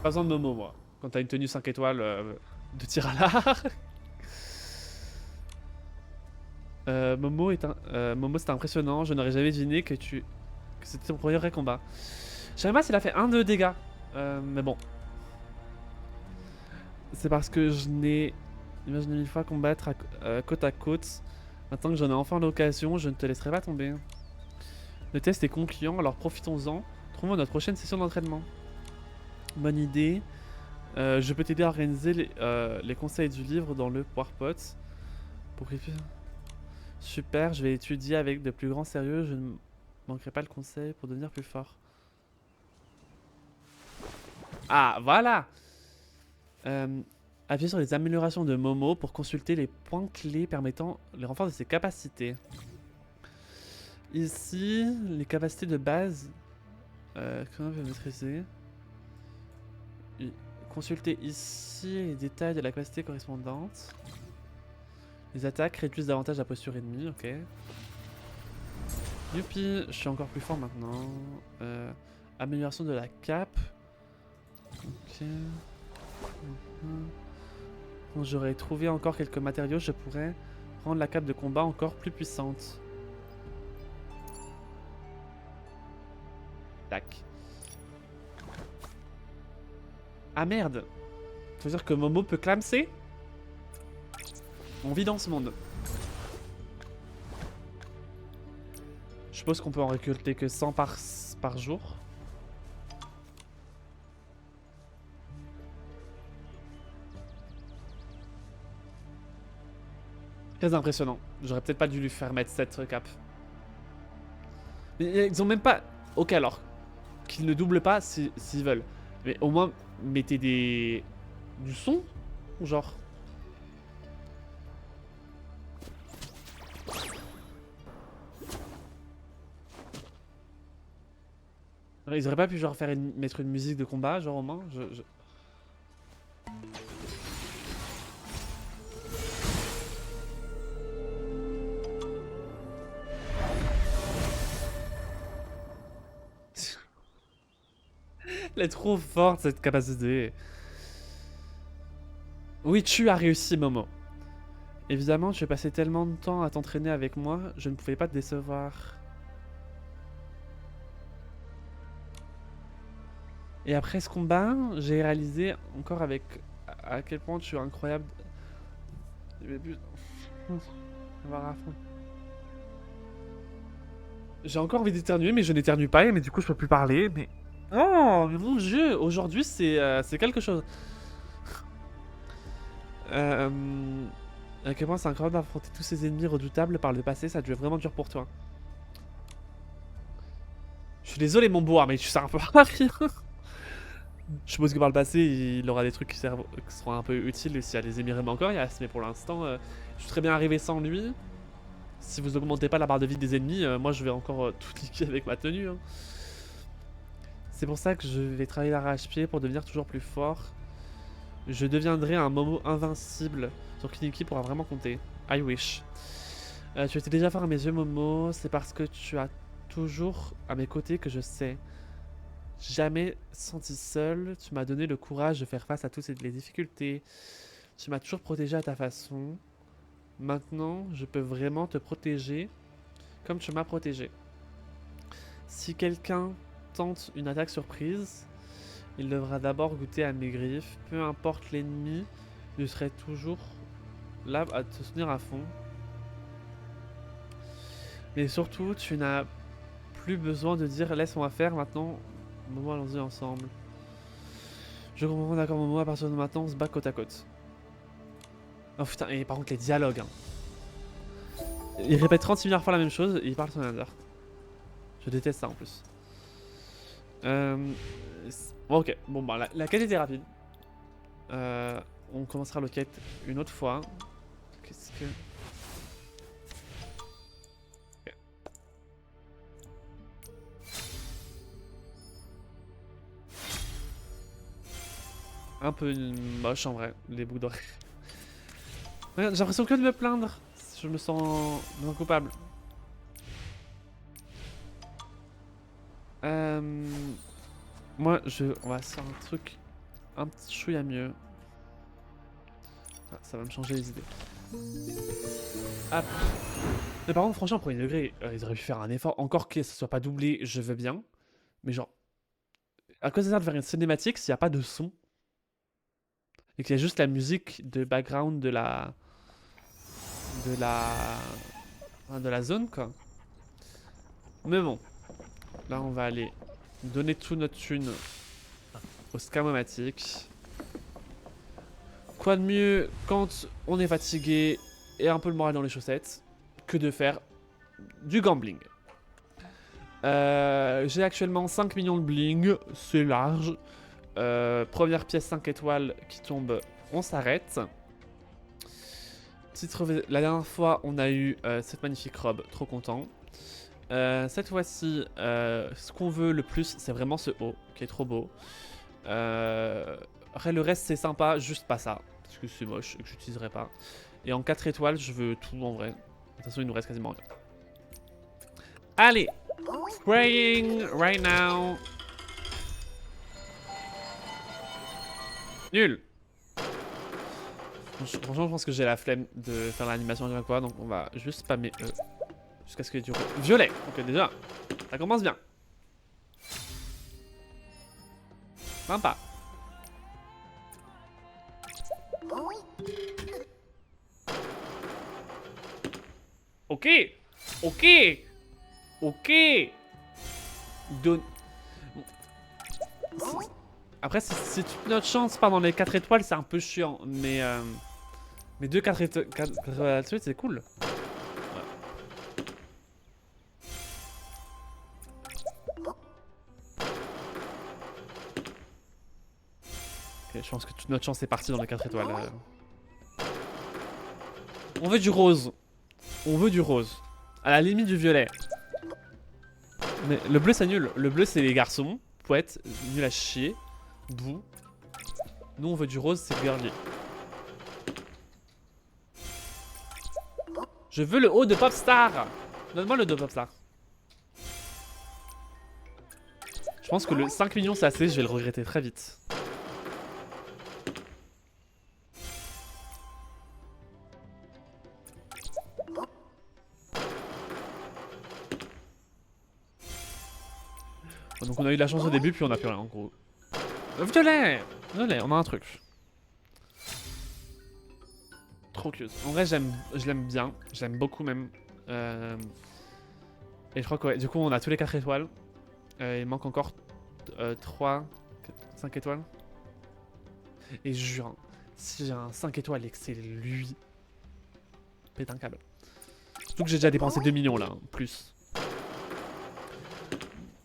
Pas besoin de Momo, moi. Quand t'as une tenue 5 étoiles de tir à l'arc. Momo, c'était impressionnant. Je n'aurais jamais deviné que c'était ton premier vrai combat. Je sais pas s'il a fait 1 de dégâts. Mais bon. C'est parce que je n'ai imaginé 1000 fois combattre côte à côte. Maintenant que j'en ai enfin l'occasion, je ne te laisserai pas tomber. Le test est concluant, alors profitons-en. Trouvons notre prochaine session d'entraînement. Bonne idée. Je peux t'aider à organiser les conseils du livre dans le PowerPoint. Super, je vais étudier avec de plus grands sérieux. Je ne manquerai pas le conseil pour devenir plus fort. Ah, voilà. Appuyez sur les améliorations de Momo pour consulter les points clés permettant le renfort de ses capacités. Ici, les capacités de base. Comment on peut maîtriser? Consultez ici les détails de la capacité correspondante. Les attaques réduisent davantage la posture ennemie, ok. Youpi, je suis encore plus fort maintenant. Amélioration de la cape. Ok. Quand j'aurai trouvé encore quelques matériaux, je pourrais Rendre la cape de combat encore plus puissante. Tac. Ah merde. Ça veut dire que Momo peut clamser? On vit dans ce monde. Je suppose qu'on peut en récolter que 100 par jour. Très impressionnant. J'aurais peut-être pas dû lui faire mettre cette cape. Mais ils ont même pas... Ok alors. Qu'ils ne doublent pas s'ils veulent. Mais au moins, mettez du son. Genre... Ils auraient pas pu genre mettre une musique de combat, genre au moins Elle est trop forte cette capacité. Oui, tu as réussi, Momo. Évidemment, tu as passé tellement de temps à t'entraîner avec moi, je ne pouvais pas te décevoir. Et après ce combat, j'ai réalisé encore avec à quel point tu es incroyable. J'ai encore envie d'éternuer, mais je n'éternue pas, mais du coup je peux plus parler. Mais oh, mais mon Dieu, aujourd'hui c'est quelque chose. À quel point c'est incroyable d'affronter tous ces ennemis redoutables par le passé, ça a dû être vraiment dur pour toi. Je suis désolé mon bois, mais tu sers un peu à rien. Je suppose que par le passé, il aura des trucs qui seront un peu utiles s'il y a des ennemis vraiment coriaces, mais pour l'instant, je suis très bien arrivé sans lui. Si vous augmentez pas la barre de vie des ennemis, moi je vais encore tout niquer avec ma tenue. Hein. C'est pour ça que je vais travailler l'arrache-pied pour devenir toujours plus fort. Je deviendrai un Momo invincible. Sur Kiniki pourra vraiment compter. I wish. Tu étais déjà fort à mes yeux, Momo. C'est parce que tu as toujours à mes côtés que je sais. Jamais senti seul. Tu m'as donné le courage de faire face à toutes les difficultés. Tu m'as toujours protégé à ta façon. Maintenant, je peux vraiment te protéger comme tu m'as protégé. Si quelqu'un tente une attaque surprise, il devra d'abord goûter à mes griffes. Peu importe l'ennemi, je serai toujours là à te soutenir à fond. Mais surtout, tu n'as plus besoin de dire laisse-moi faire maintenant. Momo, allons-y ensemble. Je comprends, d'accord, Momo, à partir de maintenant, on se bat côte à côte. Oh putain, et par contre, les dialogues. Hein. Il répète 36 milliards fois la même chose et il parle son Ender. Je déteste ça en plus. Ok, bon bah la quête était rapide. On commencera le quête une autre fois. Qu'est-ce que... Okay. Un peu moche en vrai, les boucles d'oreilles. J'ai l'impression que de me plaindre. Je me sens coupable. Moi, on va faire un truc un petit chouïa mieux. Ah, ça va me changer les idées. Ah. Mais par contre, franchement, au premier degré, ils auraient pu faire un effort. Encore que ça soit pas doublé, je veux bien. Mais genre, à quoi ça sert de faire une cinématique s'il n'y a pas de son? Et qu'il y a juste la musique de background de la zone, quoi. Mais bon. Là, on va aller donner toute notre thune au Scamomatic. Quoi de mieux quand on est fatigué et un peu le moral dans les chaussettes que de faire du gambling. J'ai actuellement 5 millions de bling, c'est large. Première pièce 5 étoiles qui tombe, on s'arrête. La dernière fois, on a eu cette magnifique robe, trop content. Cette fois-ci, ce qu'on veut le plus, c'est vraiment ce haut, qui est trop beau. Après, le reste, c'est sympa, juste pas ça, parce que c'est moche et que j'utiliserai pas. Et en 4 étoiles, je veux tout en vrai. De toute façon, il nous reste quasiment rien. Allez, praying right now. Nul. Franchement, je pense que j'ai la flemme de faire l'animation à chaque fois, donc on va juste spammer E. Jusqu'à ce qu'il y ait du violet. Ok, déjà, ça commence bien. Sympa. Ok. Ok. Ok. Donne. Après, si toute notre chance part dans les 4 étoiles, c'est un peu chiant. Mais 2 4 étoiles, c'est cool. Ok, je pense que toute notre chance est partie dans les 4 étoiles. On veut du rose. On veut du rose. À la limite du violet. Mais le bleu, c'est nul. Le bleu, c'est les garçons. Poète, nul à chier. Doux. Nous, on veut du rose, c'est girly. Je veux le haut de Popstar. Donne-moi le haut de Popstar. Je pense que le 5 millions, c'est assez. Je vais le regretter très vite. Donc on a eu de la chance au début, puis on a plus rien en gros. Violet. Violet, on a un truc. Trop cute. En vrai, je l'aime bien. Je l'aime beaucoup même. Et je crois que ouais, du coup, on a tous les 4 étoiles. Il manque encore 3, 5 étoiles. Et je jure, si j'ai un 5 étoiles et que c'est lui, pète un câble. Surtout que j'ai déjà dépensé 2 millions là, plus.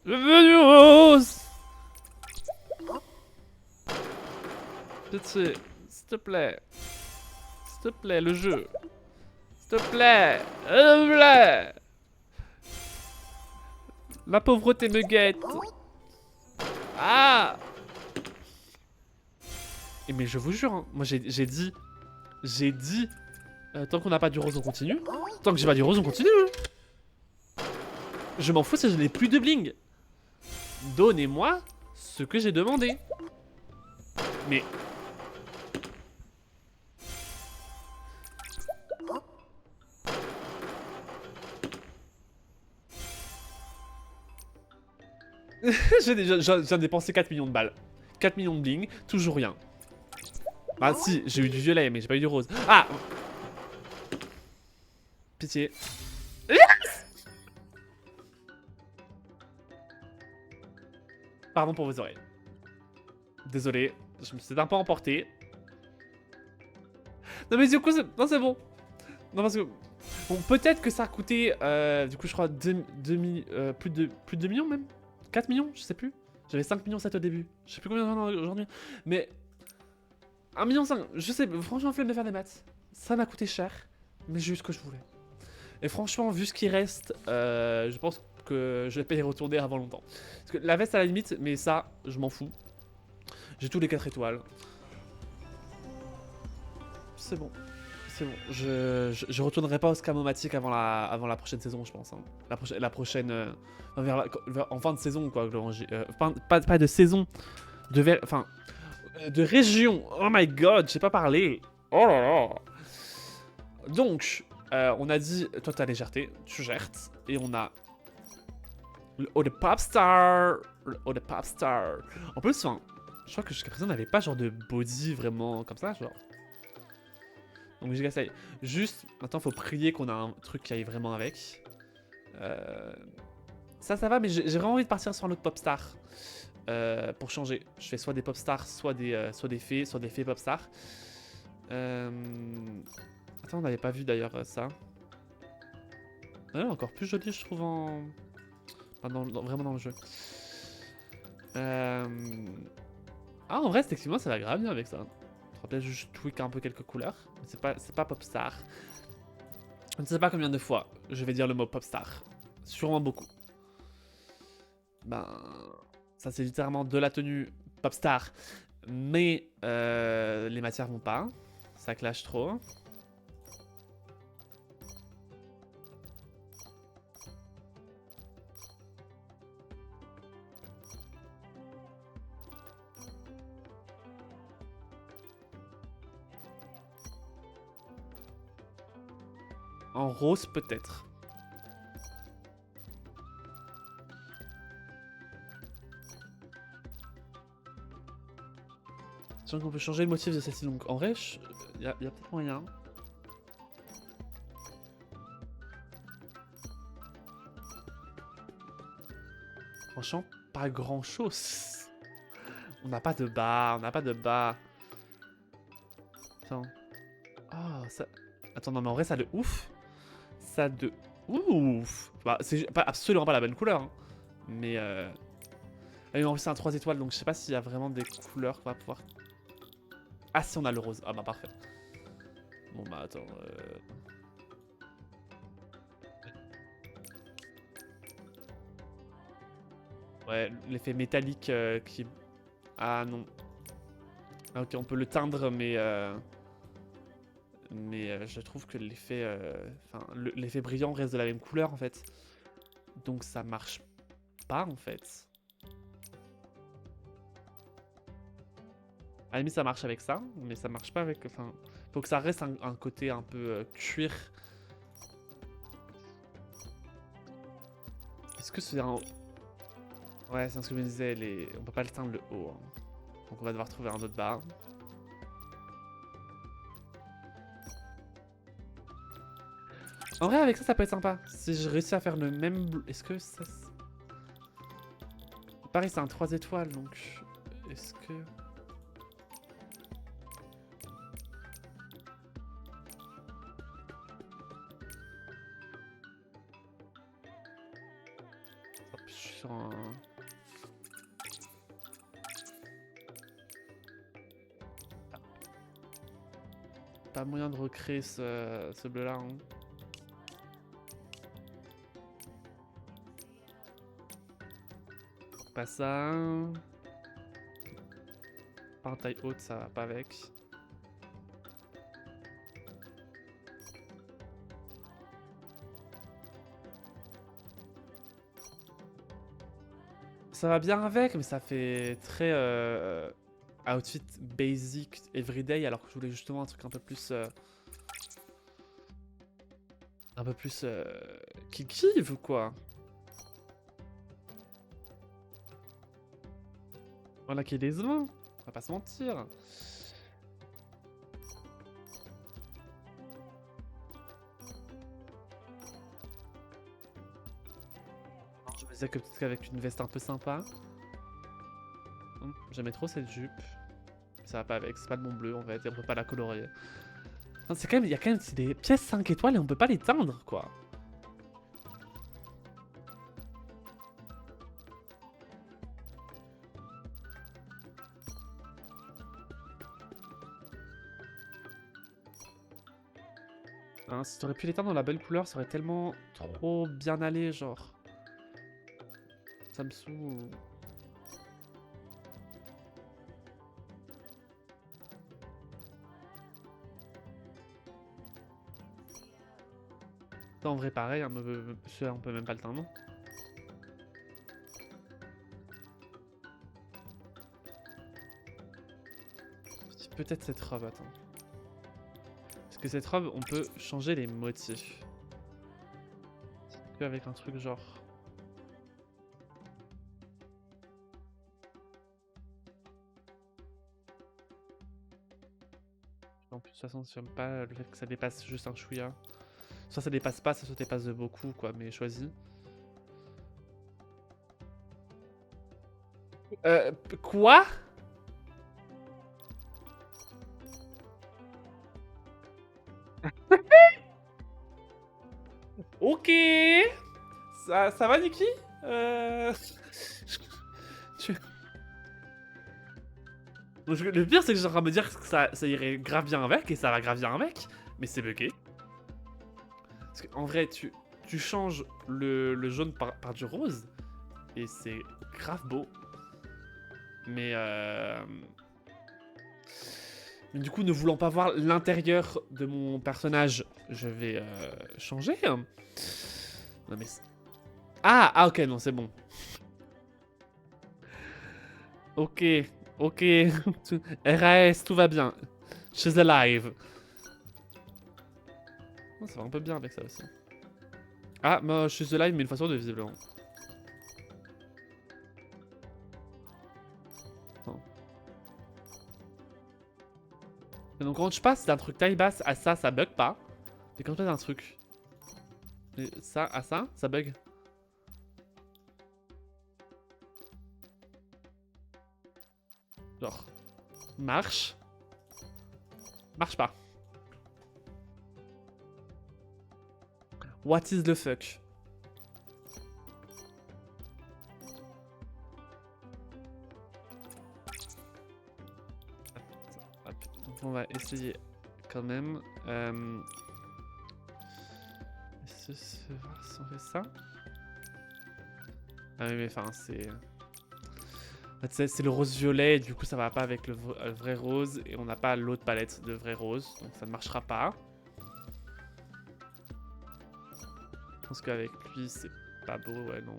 Je veux du rose. Pitié, s'il te plaît. S'il te plaît, le jeu. S'il te plaît. S'il te plaît. La pauvreté me guette. Ah. Et mais je vous jure, hein, moi j'ai dit... tant qu'on n'a pas du rose, on continue. Tant que j'ai pas du rose, on continue. Hein. Je m'en fous si je n'ai plus de bling. Donnez-moi ce que j'ai demandé. Mais... j'ai déjà dépensé 4 millions de balles. 4 millions de bling, toujours rien. Bah si, j'ai eu du violet, mais j'ai pas eu du rose. Ah. Pitié. Yes. Pardon pour vos oreilles. Désolé, je me suis un peu emporté. Non mais du coup, non c'est bon. Non parce que... Bon, peut-être que ça a coûté, du coup je crois, plus de 2 millions même. 4 millions, je sais plus. J'avais 5 millions 7 au début. Je sais plus combien j'en ai aujourd'hui. Mais... 1,5 million, je sais, franchement, flemme de faire des maths. Ça m'a coûté cher, mais j'ai eu ce que je voulais. Et franchement, vu ce qui reste, je pense que je vais pas y retourner avant longtemps. Parce que la veste à la limite, mais ça, je m'en fous. J'ai tous les 4 étoiles. C'est bon. C'est bon. Je retournerai pas au Scamomatic avant la prochaine saison, je pense. Hein. La prochaine... en fin de saison, quoi. Pas de saison. Enfin... de région. Oh my god, j'ai pas parlé. Oh là là. Donc, on a dit, toi t'as légèreté, tu gères. Et on a le haut de Popstar. Le haut de Popstar. En plus, enfin, je crois que jusqu'à présent on n'avait pas genre de body vraiment comme ça, genre. Donc j'essaye. Juste, maintenant faut prier qu'on a un truc qui aille vraiment avec. Ça va, mais j'ai vraiment envie de partir sur un autre Popstar. Pour changer. Je fais soit des Popstars, soit des fées Popstars. Attends, on n'avait pas vu d'ailleurs ça. Ouais, encore plus joli, je trouve, vraiment dans le jeu. Ah, en vrai, effectivement, ça va grave bien avec ça. Faudra peut-être juste tweak un peu quelques couleurs. C'est pas Popstar. Je ne sais pas combien de fois je vais dire le mot Popstar. Sûrement beaucoup. Ben... Ça, c'est littéralement de la tenue Popstar. Mais les matières vont pas. Ça clash trop. En rose, peut-être. Sachant qu'on peut changer le motif de celle-ci. Donc en vrai, il y a peut-être moyen. Franchement, pas grand-chose. On n'a pas de bas, on n'a pas de bas. Attends. Oh, ça... Attends, non mais en vrai, ça de ouf. Ça de ouf. Bah, c'est absolument pas la bonne couleur. Hein. Mais ah, en plus, c'est un 3 étoiles, donc je sais pas s'il y a vraiment des couleurs qu'on va pouvoir... Ah si, on a le rose. Ah bah parfait. Bon bah attends... Ouais, l'effet métallique qui... Ah non. Ah, ok, on peut le teindre, mais je trouve que l'effet... Enfin, l'effet brillant reste de la même couleur, en fait. Donc ça marche pas, en fait. À la limite, ça marche avec ça, mais ça marche pas avec... Enfin, faut que ça reste un côté un peu cuir. Est-ce que c'est un... Ouais, c'est ce que je me disais, on peut pas le teindre le haut. Hein. Donc on va devoir trouver un autre bar. En vrai, avec ça, ça peut être sympa. Si je réussis à faire le même... Est-ce que ça... Pareil, c'est un 3 étoiles, donc... Est-ce que... Hop, je suis sur un... Pas moyen de recréer ce bleu-là. Hein. Pas ça. Pas en taille haute, ça va pas avec. Ça va bien avec, mais ça fait très outfit basic everyday, alors que je voulais justement un truc un peu plus qui give quoi. Voilà qui est décevant, on va pas se mentir. Je me disais que peut-être qu'avec une veste un peu sympa. J'aimais trop cette jupe. Ça va pas avec, c'est pas de mon bleu en fait, et on peut pas la colorier. C'est quand même, il y a quand même des pièces 5 étoiles et on peut pas les teindre quoi. Hein, si t'aurais pu les teindre dans la belle couleur, ça aurait tellement trop bien allé, genre. Ça me saoule. En vrai, pareil, hein, celui-là, on peut même pas le teindre. Peut-être cette robe, attends. Parce que cette robe, on peut changer les motifs. Avec un truc genre... En plus, de toute façon, j'aime pas le fait que ça dépasse juste un chouïa. Soit ça dépasse pas, soit ça dépasse de beaucoup, quoi, mais choisis. Quoi? Ok. Ça va, Niki? Le pire, c'est que j'ai en train de me dire que ça irait grave bien avec, et ça va grave bien avec, mais c'est bugué. Parce qu'en vrai, tu changes le jaune par du rose, et c'est grave beau. Mais du coup, ne voulant pas voir l'intérieur de mon personnage, je vais changer. Non mais... Ah, ok, non, c'est bon. Ok, ok. RAS, tout va bien. She's alive. Oh, ça va un peu bien avec ça aussi. Ah, moi je suis The Live, mais une fois sur deux, visiblement. Non. Et donc quand je passe d'un truc taille basse à ça bug pas. Mais quand je passe d'un truc ça à ça bug. Genre, marche. Marche pas. What is the fuck? Hop, donc on va essayer quand même. Si on fait ça. Ah oui, mais enfin, c'est. En fait, c'est le rose violet, et du coup, ça va pas avec le vrai rose, et on n'a pas l'autre palette de vrai rose, donc ça ne marchera pas. Je pense qu'avec lui, c'est pas beau, ouais, non.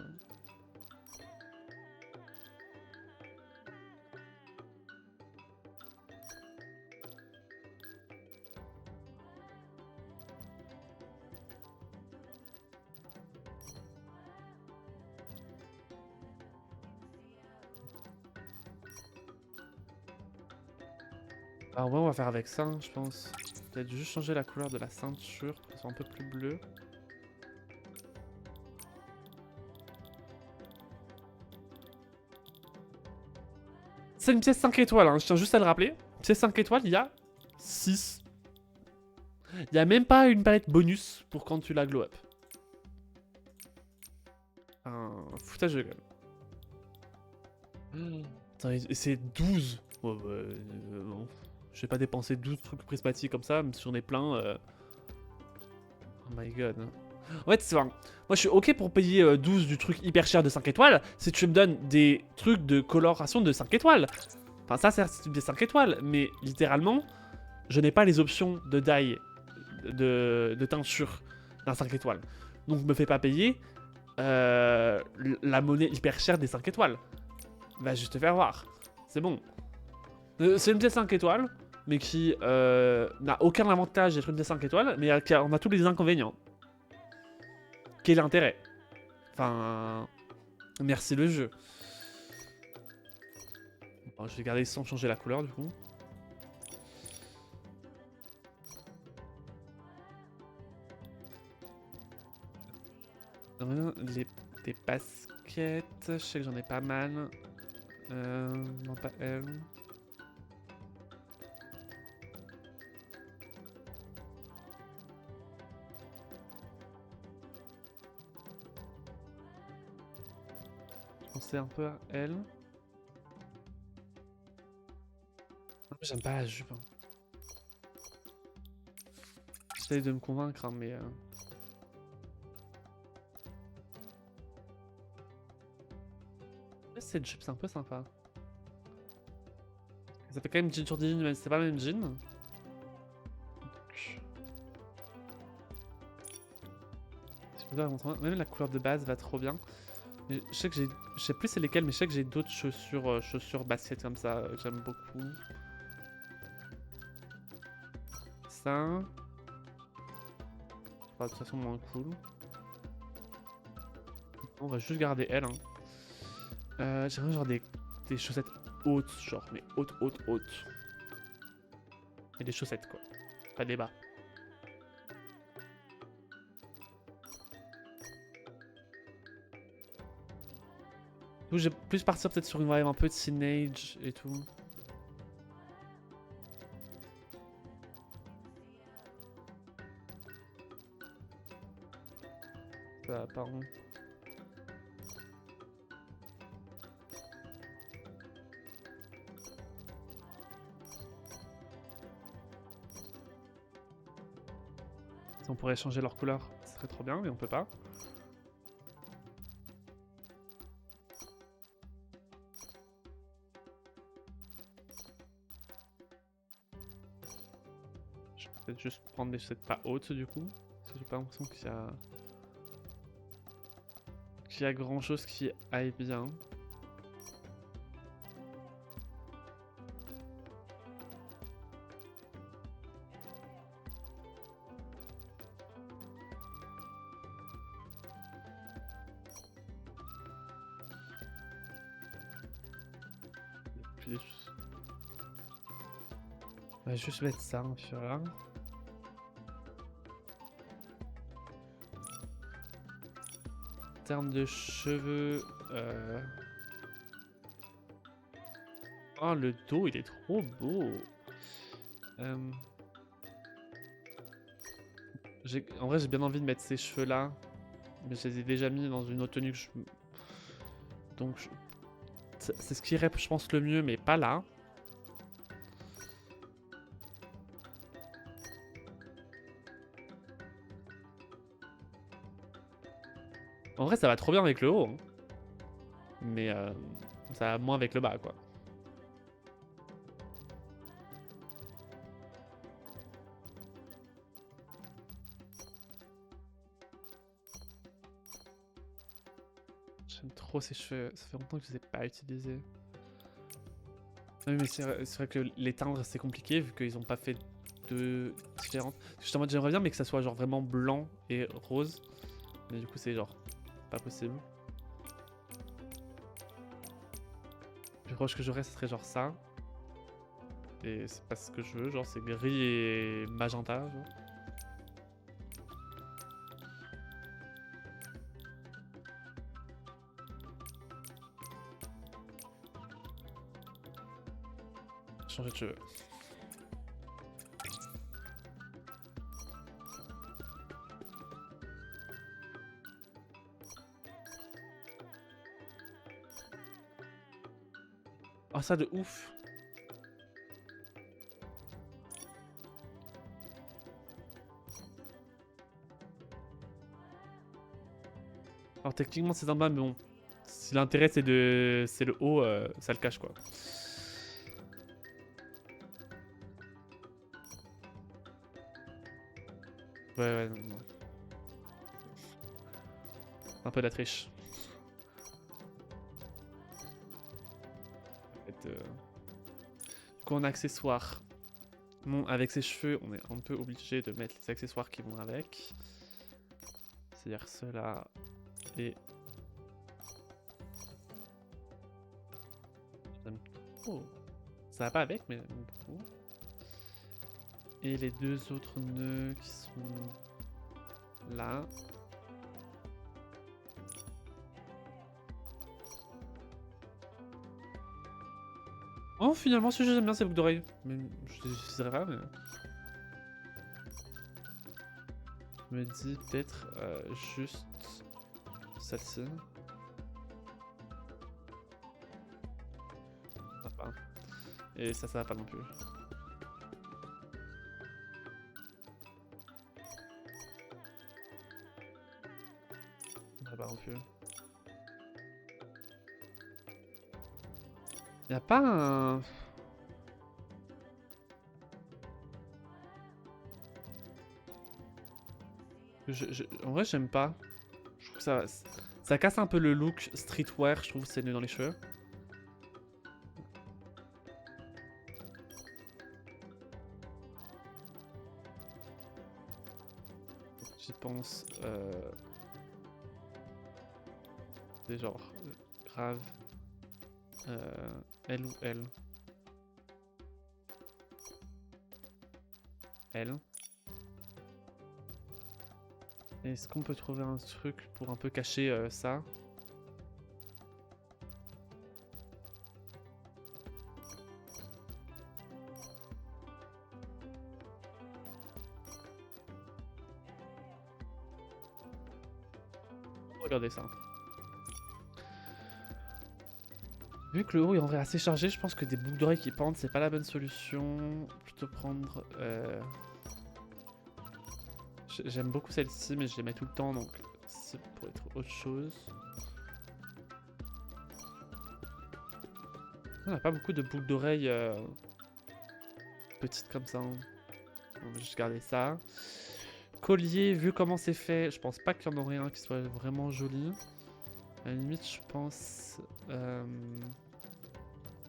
Alors ouais, on va faire avec ça, hein, je pense. Peut-être juste changer la couleur de la ceinture pour qu'elle soit un peu plus bleue. C'est une pièce 5 étoiles, hein, je tiens juste à le rappeler. Pièce 5 étoiles, il y a 6. Il n'y a même pas une palette bonus pour quand tu la glow up. Un foutage de gueule. Attends, et c'est 12. Ouais, bah, bon. Je vais pas dépenser 12 trucs prismatiques comme ça, même si j'en ai plein. Oh my god. En fait, moi je suis ok pour payer 12 du truc hyper cher de 5 étoiles si tu me donnes des trucs de coloration de 5 étoiles. Enfin, ça, c'est des 5 étoiles, mais littéralement, je n'ai pas les options de dye, de teinture d'un 5 étoiles. Donc, me fais pas payer la monnaie hyper chère des 5 étoiles. Va juste te faire voir. C'est bon. C'est une pièce 5 étoiles, mais qui n'a aucun avantage d'être une pièce 5 étoiles, mais on a tous les inconvénients. Quel est l'intérêt? Enfin, merci le jeu. Bon, je vais garder sans changer la couleur du coup. Des baskets, je sais que j'en ai pas mal. Non, pas elle. Je pensais un peu à elle. Non, j'aime pas la jupe. Hein. J'essaye de me convaincre, hein, mais... Cette jupe, c'est un peu sympa. Ça fait quand même jean sur jean, mais c'est pas le même jean. Même la couleur de base va trop bien. Mais je sais que j'ai... Je sais plus c'est lesquelles, mais je sais que j'ai d'autres chaussures baskets comme ça, que j'aime beaucoup. Ça... de toute façon moins cool. On va juste garder elle. Hein. J'aimerais genre des chaussettes hautes, genre, mais hautes. Et des chaussettes quoi. Pas des bas. Donc j'ai plus partir peut-être sur une vibe un peu teenage et tout. Ça, pardon. Si on pourrait changer leur couleur, ce serait trop bien, mais on peut pas. Je vais peut-être juste prendre des chaussettes pas hautes du coup. Parce que j'ai pas l'impression qu'il y a grand chose qui aille bien. puis des choses. On va juste mettre ça, voilà. En termes de cheveux... Oh, le dos, il est trop beau. En vrai, j'ai bien envie de mettre ces cheveux-là. Mais je les ai déjà mis dans une autre tenue que je... Donc, c'est ce qui irait, je pense, le mieux, mais pas là. En vrai, ça va trop bien avec le haut. Hein. Mais ça va moins avec le bas, quoi. J'aime trop ces cheveux. Ça fait longtemps que je les ai pas utilisés. Oui, mais c'est vrai que les teindre, c'est compliqué vu qu'ils ont pas fait deux différentes. J'étais en mode j'aimerais bien, mais que ça soit genre vraiment blanc et rose. Mais du coup, c'est genre pas possible. Le plus proche que j'aurais, ce serait genre ça. Et c'est pas ce que je veux, genre c'est gris et magenta. Genre. Changer de cheveux. Oh ça de ouf. Alors techniquement c'est en bas mais bon. Si l'intérêt c'est le haut, ça le cache quoi. Ouais non. Un peu de la triche. Du coup en accessoires. Bon, avec ses cheveux, on est un peu obligé de mettre les accessoires qui vont avec. C'est-à-dire ceux-là et... Oh. Ça va pas avec, mais beaucoup. Et les deux autres nœuds qui sont là. Oh, finalement, ce que j'aime bien, c'est boucles d'oreilles. Mais je les utiliserai pas, mais... Je me dis peut-être juste celle-ci. Ça va pas. Et ça va pas non plus. Ça va pas non plus. Y'a pas un... En vrai, j'aime pas. Je trouve que ça casse un peu le look streetwear, je trouve, c'est nœud dans les cheveux. J'y pense. C'est genre grave. L ou L. L. Est-ce qu'on peut trouver un truc pour un peu cacher ça? Regardez ça. Vu que le haut est en vrai assez chargé, je pense que des boucles d'oreilles qui pendent, c'est pas la bonne solution. Plutôt prendre... J'aime beaucoup celle-ci, mais je les mets tout le temps, donc c'est pour être autre chose. On n'a pas beaucoup de boucles d'oreilles petites comme ça. Hein. On va juste garder ça. Collier, vu comment c'est fait, je pense pas qu'il y en aurait un qui soit vraiment joli. À la limite, je pense...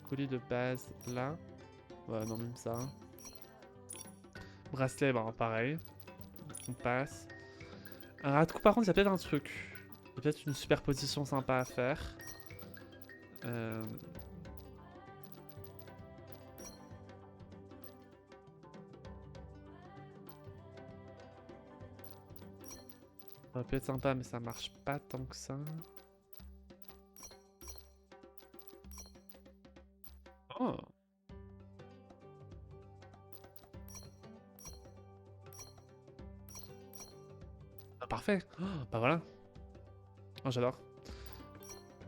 collier de base, là. Ouais, non, même ça. Bracelet, bah, pareil. On passe. Alors, du coup, par contre, il y a peut-être un truc. Il y a peut-être une superposition sympa à faire. Ça peut être sympa, mais ça marche pas tant que ça. Oh. Ah, parfait. Oh, bah voilà. Oh, j'adore.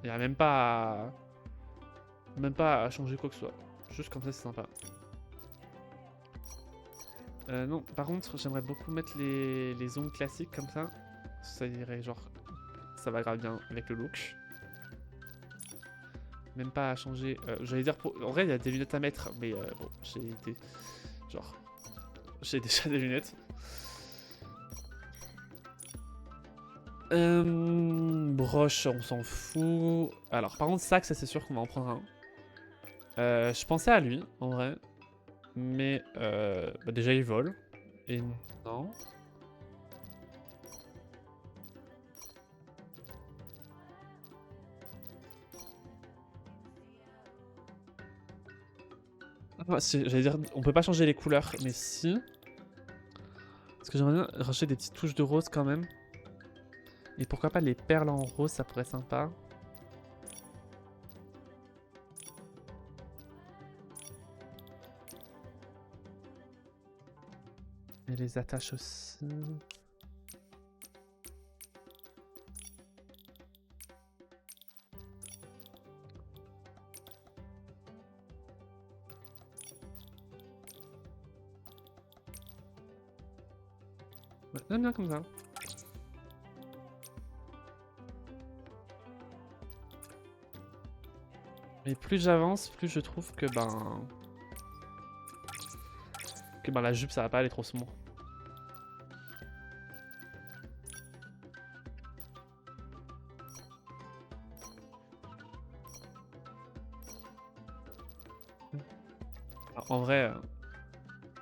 Il y a même pas à... Même pas à changer quoi que ce soit. Juste comme ça, c'est sympa. Non, par contre, j'aimerais beaucoup mettre les ongles classiques comme ça. Ça irait genre... Ça va grave bien avec le look. Même pas à changer... J'allais dire... En vrai, il y a des lunettes à mettre, mais bon, j'ai des... Genre... J'ai déjà des lunettes. Broche, on s'en fout. Alors, par contre, sac, ça c'est sûr qu'on va en prendre un. Je pensais à lui, en vrai. Mais bah déjà, il vole. Et non. Ah, j'allais dire, on peut pas changer les couleurs, mais si. Parce que j'aimerais bien racheter des petites touches de rose quand même. Et pourquoi pas les perles en rose, ça pourrait être sympa. Et les attaches aussi. Ouais, j'aime bien comme ça. Mais plus j'avance, plus je trouve que la jupe ça va pas aller trop smooth. Alors, en vrai,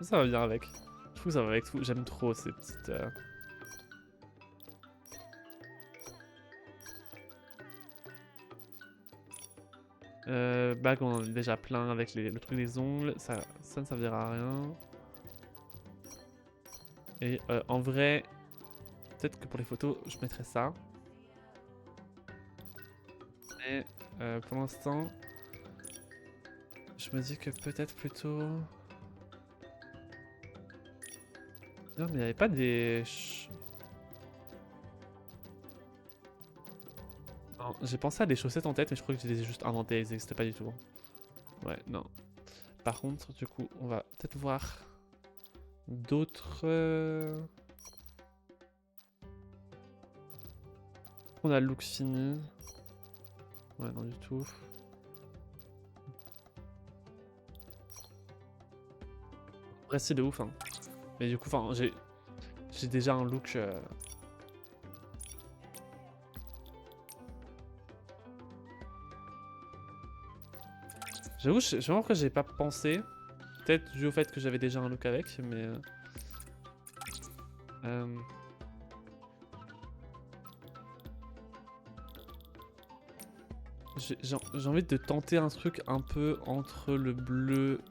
ça va bien avec. Je trouve que ça va avec tout. J'aime trop ces petites. Bague, on en a déjà plein avec le truc des ongles. Ça ne servira à rien. Et en vrai, peut-être que pour les photos, je mettrai ça. Mais pour l'instant, je me dis que peut-être plutôt... Non, mais il n'y avait pas des... Non, j'ai pensé à des chaussettes en tête, mais je crois que je les ai juste inventées, elles n'existaient pas du tout. Ouais, non. Par contre, du coup, on va peut-être voir d'autres... On a le look fini. Ouais, non du tout. Après, c'est de ouf, hein. Mais du coup, enfin, j'ai déjà un look... J'avoue, je sais pas pourquoi j'ai pas pensé. Peut-être dû au fait que j'avais déjà un look avec, mais... J'ai envie de tenter un truc un peu entre le bleu...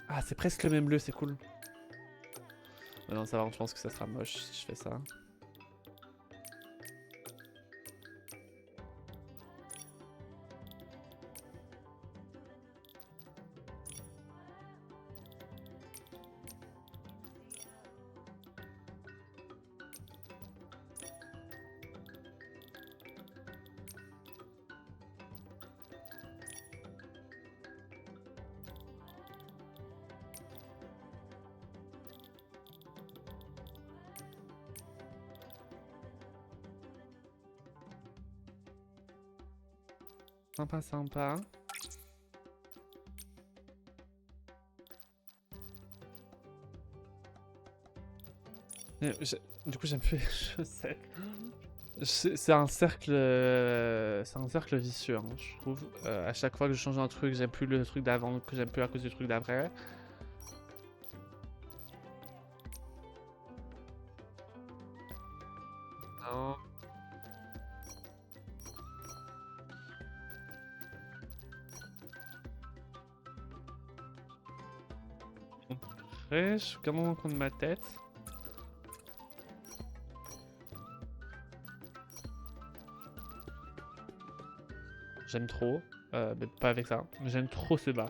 Ah, c'est presque le même bleu, c'est cool. Non, ça va, je pense que ça sera moche si je fais ça. Sympa, sympa. Du coup, j'aime plus les chaussettes. C'est un cercle... c'est un cercle vicieux, hein, je trouve. À chaque fois que je change un truc, j'aime plus le truc d'avant, que j'aime plus à cause du truc d'après. Non. Après, je suis quand même en compte de ma tête. J'aime trop. Mais pas avec ça. J'aime trop ce bas.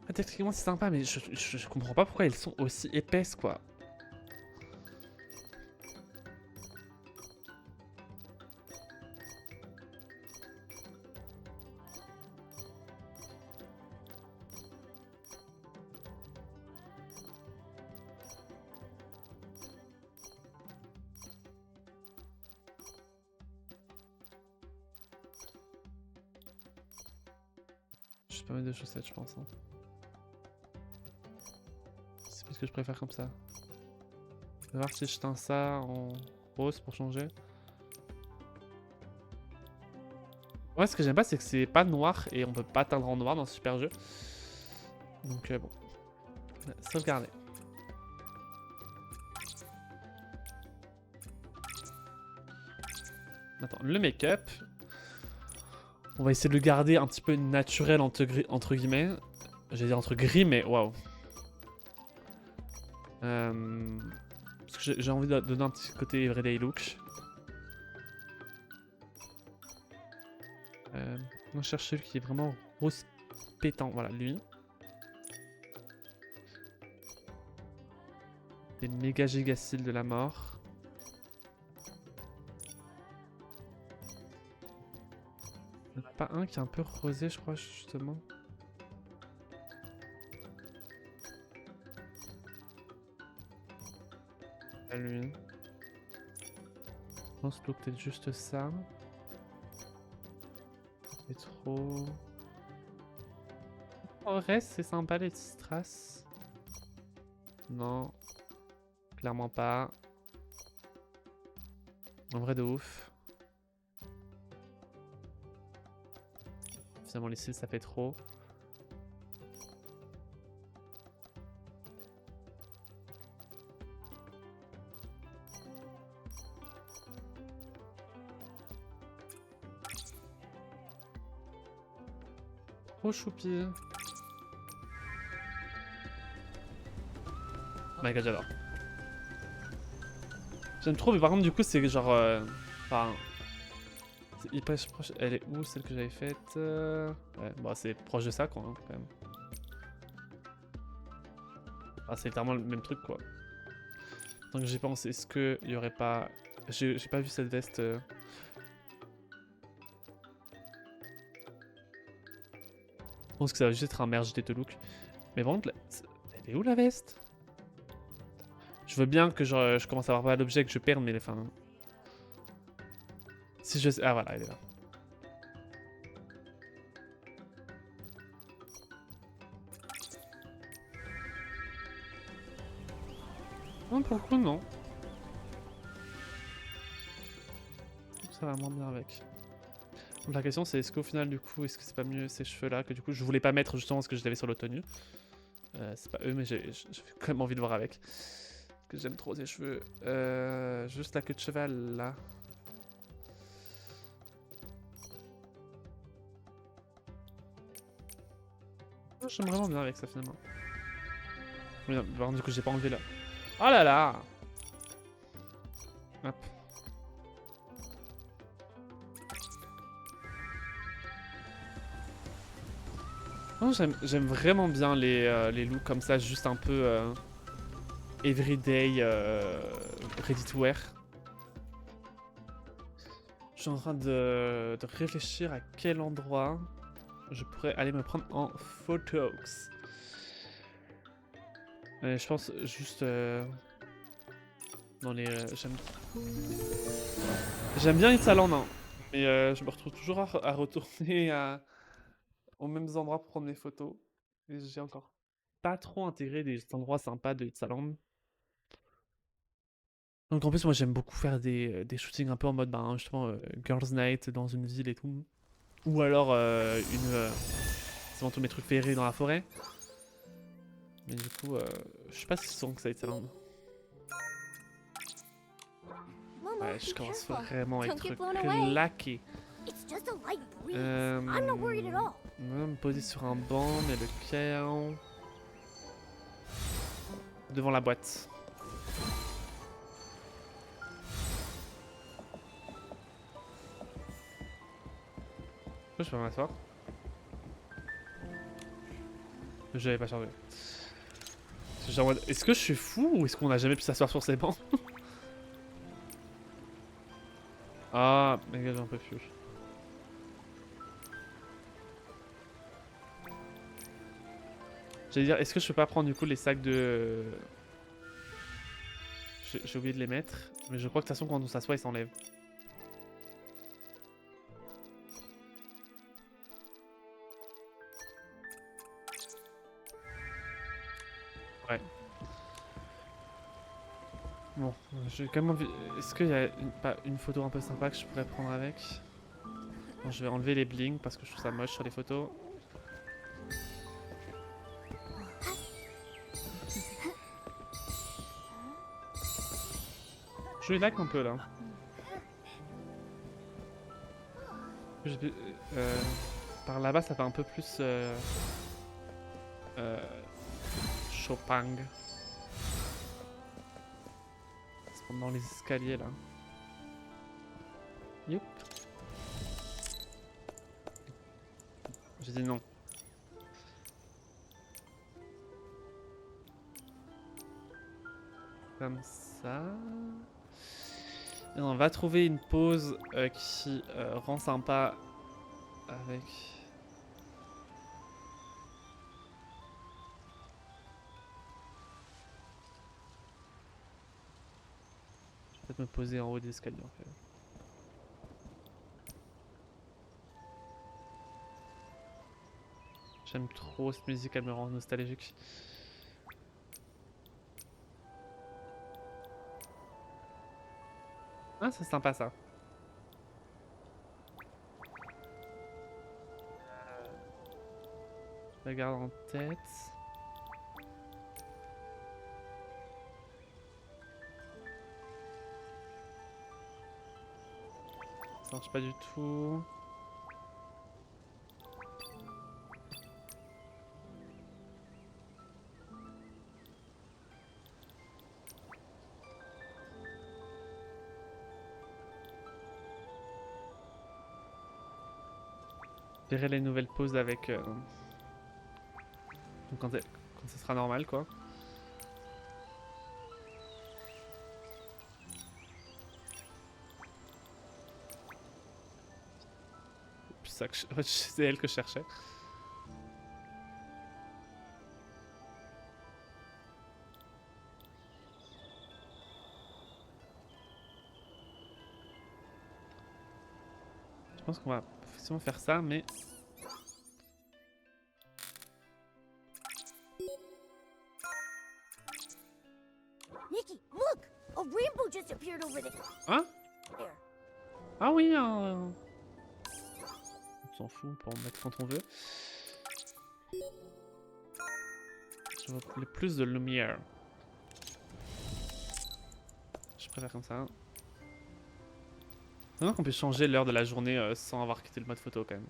Ah, techniquement c'est sympa, mais je comprends pas pourquoi elles sont aussi épaisses quoi. J'ai pas mal de chaussettes, je pense. Hein. C'est plus ce que je préfère comme ça. Je vais voir si je teins ça en rose pour changer. Ouais, ce que j'aime pas, c'est que c'est pas noir et on peut pas teindre en noir dans ce super jeu. Donc bon. Sauvegarder. Attends, le make-up. On va essayer de le garder un petit peu naturel entre guillemets. J'allais dire entre gris, mais waouh. Parce que j'ai envie de donner un petit côté everyday look. On cherche celui qui est vraiment rose pétant. Voilà, lui. Des méga giga cils de la mort. Il n'y en a pas un qui est un peu rosé, je crois, justement. À lui. Je pense que peut-être juste ça. C'est trop. En vrai, c'est sympa les petits strass. Non. Clairement pas. En vrai de ouf. Finalement les cils ça fait trop. Trop choupi. Oh my god, j'adore. J'aime trop, mais par contre, du coup, c'est genre. Enfin. C'est hyper proche. Elle est où celle que j'avais faite Ouais, bah, c'est proche de ça, quoi, hein, quand même. Ah, c'est littéralement le même truc, quoi. Donc, j'ai pensé, est-ce qu'il y aurait pas. J'ai pas vu cette veste. Je pense que ça va juste être un merge des deux looks. Mais par contre, elle est où la veste? Je veux bien que je commence à avoir pas l'objet, que je perde, mais enfin. Si je sais. Ah voilà, elle est là. Non, pour le coup, non. Ça va moins bien avec. Donc la question c'est est-ce qu'au final, du coup, est-ce que c'est pas mieux ces cheveux-là que du coup je voulais pas mettre justement ce que je l'avais sur le tenue. C'est pas eux, mais j'ai quand même envie de voir avec. Parce que j'aime trop ces cheveux. Juste la queue de cheval là. J'aime vraiment bien avec ça finalement. Oui, non, par contre, du coup, j'ai pas enlevé là. Oh là là! Hop. Non, j'aime vraiment bien les looks comme ça, juste un peu everyday, ready to wear. Je suis en train de réfléchir à quel endroit je pourrais aller me prendre en photos. Je pense juste dans les... J'aime bien Itzaland, hein, mais je me retrouve toujours à retourner aux mêmes endroits pour prendre des photos. Et j'ai encore pas trop intégré des endroits sympas de Itzaland. Donc en plus moi j'aime beaucoup faire des shootings un peu en mode ben, justement Girls Night dans une ville et tout. Ou alors c'est tous mes trucs féeriques dans la forêt. Mais du coup je sais pas si souvent que ça Itzaland. Momo, Ouais, je be commence careful. vraiment à Don't être get blown away. claqué. It's just a light breeze. I'm not worried at all. On va me poser sur un banc, mais lequel? Devant la boîte. Pourquoi je peux m'asseoir? Je l'avais pas chargé. Genre, est-ce que je suis fou ou est-ce qu'on a jamais pu s'asseoir sur ces bancs? Ah, mais gars, j'en peux plus. J'allais dire, est-ce que je peux pas prendre du coup les sacs de... J'ai oublié de les mettre, mais je crois que de toute façon quand on s'assoit, ils s'enlèvent. Ouais. Bon, j'ai quand même envie... Est-ce qu'il y a pas une photo un peu sympa que je pourrais prendre avec? Bon, je vais enlever les blings parce que je trouve ça moche sur les photos. Je lag un peu là. Par là-bas, ça fait un peu plus Chopin. C'est pendant les escaliers là. Youp. J'ai dit non. Comme ça. Et on va trouver une pose qui rend sympa avec... Je vais peut-être me poser en haut des escaliers en fait. J'aime trop cette musique, elle me rend nostalgique. Ah, c'est sympa ça. Je la garde en tête. Ça marche pas du tout. Je verrai les nouvelles poses avec... donc quand ça sera normal quoi. Ça que c'est elle que je cherchais. Je pense qu'on va effectivement faire ça, mais... Nikki, look! A rainbow just appeared over there. Hein? There. Ah oui, on s'en fout, on peut en mettre quand on veut. Je veux plus de lumière. Je préfère comme ça. C'est vrai qu'on peut changer l'heure de la journée sans avoir quitté le mode photo quand même.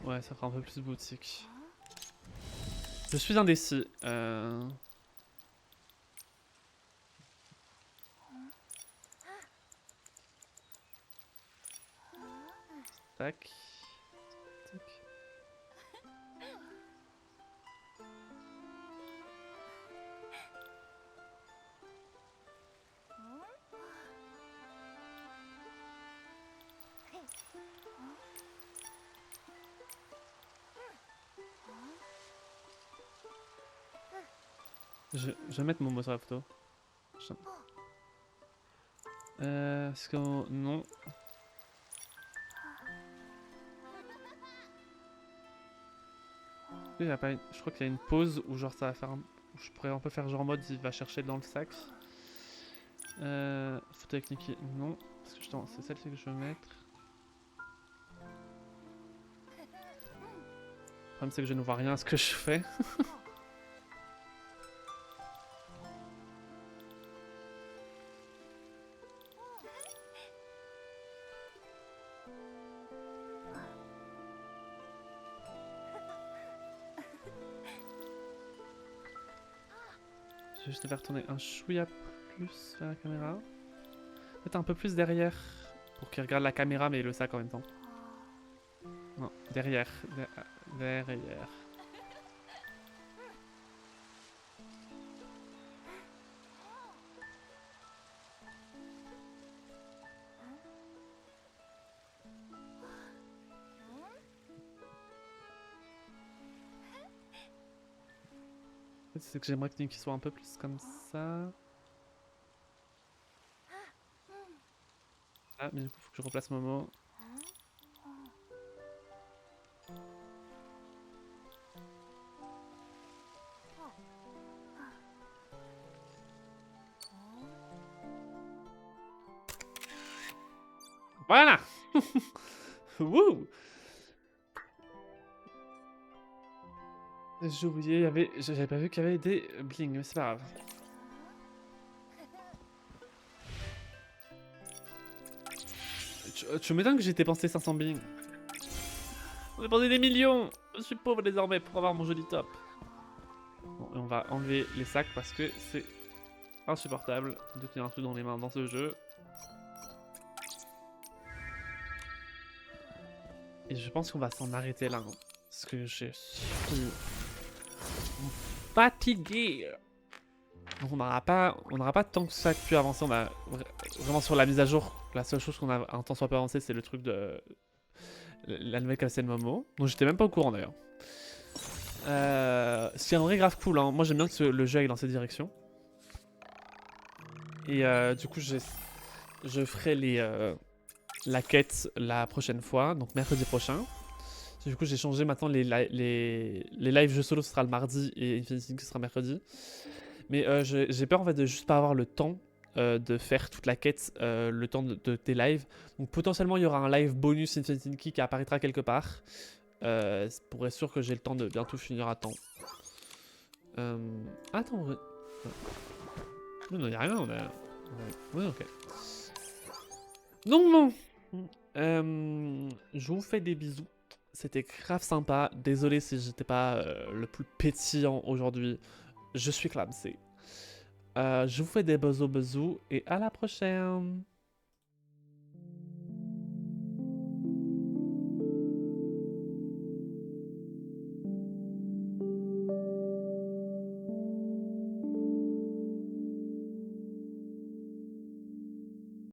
Ouais, ça fera un peu plus boutique. Je suis indécis. Tac. Tac. Je vais mettre mon mot sur la photo. Est-ce que... Non. Je crois qu'il y a une pause où genre ça va faire où je pourrais un peu faire genre en mode il va chercher dans le sac. Photo avec Nikki, non. Parce que justement, c'est celle-ci que je veux mettre. Le problème c'est que je ne vois rien à ce que je fais. Je vais juste faire tourner un chouïa plus vers la caméra. Peut-être un peu plus derrière pour qu'il regarde la caméra mais le sac en même temps. Non, derrière. Derrière. C'est que j'aimerais que Nicky soit un peu plus comme ça. Ah, mais du coup, faut que je replace Momo. Voilà. Wouh. J'ai oublié, j'avais pas vu qu'il y avait des bling, mais c'est pas grave. Tu m'étonnes que j'ai dépensé 500 bling. On a dépensé des millions. Je suis pauvre désormais pour avoir mon joli top. Bon, et on va enlever les sacs parce que c'est insupportable de tenir un truc dans les mains dans ce jeu. Et je pense qu'on va s'en arrêter là. Hein, parce que je suis fatigué. Donc on n'aura pas tant que ça pu avancer. On a vraiment sur la mise à jour. La seule chose qu'on a un temps soit peu avancé, c'est le truc de la nouvelle cassette Momo. Donc j'étais même pas au courant d'ailleurs. C'est un vrai grave cool. Hein. Moi j'aime bien que le jeu aille dans cette direction. Et du coup je ferai la quête la prochaine fois, donc mercredi prochain. Du coup j'ai changé maintenant les lives jeux solo, ce sera le mardi et Infinity ce sera mercredi. Mais j'ai peur en fait de juste pas avoir le temps de faire toute la quête, le temps de tes lives. Donc potentiellement il y aura un live bonus Infinity qui apparaîtra quelque part. Pour être sûr que j'ai le temps de bien tout finir à temps. Attends, non, y a rien, on a... Ouais, ok. Donc non, je vous fais des bisous. C'était grave sympa. Désolé si j'étais pas le plus pétillant aujourd'hui. Je suis clamsé. Je vous fais des bisous et à la prochaine.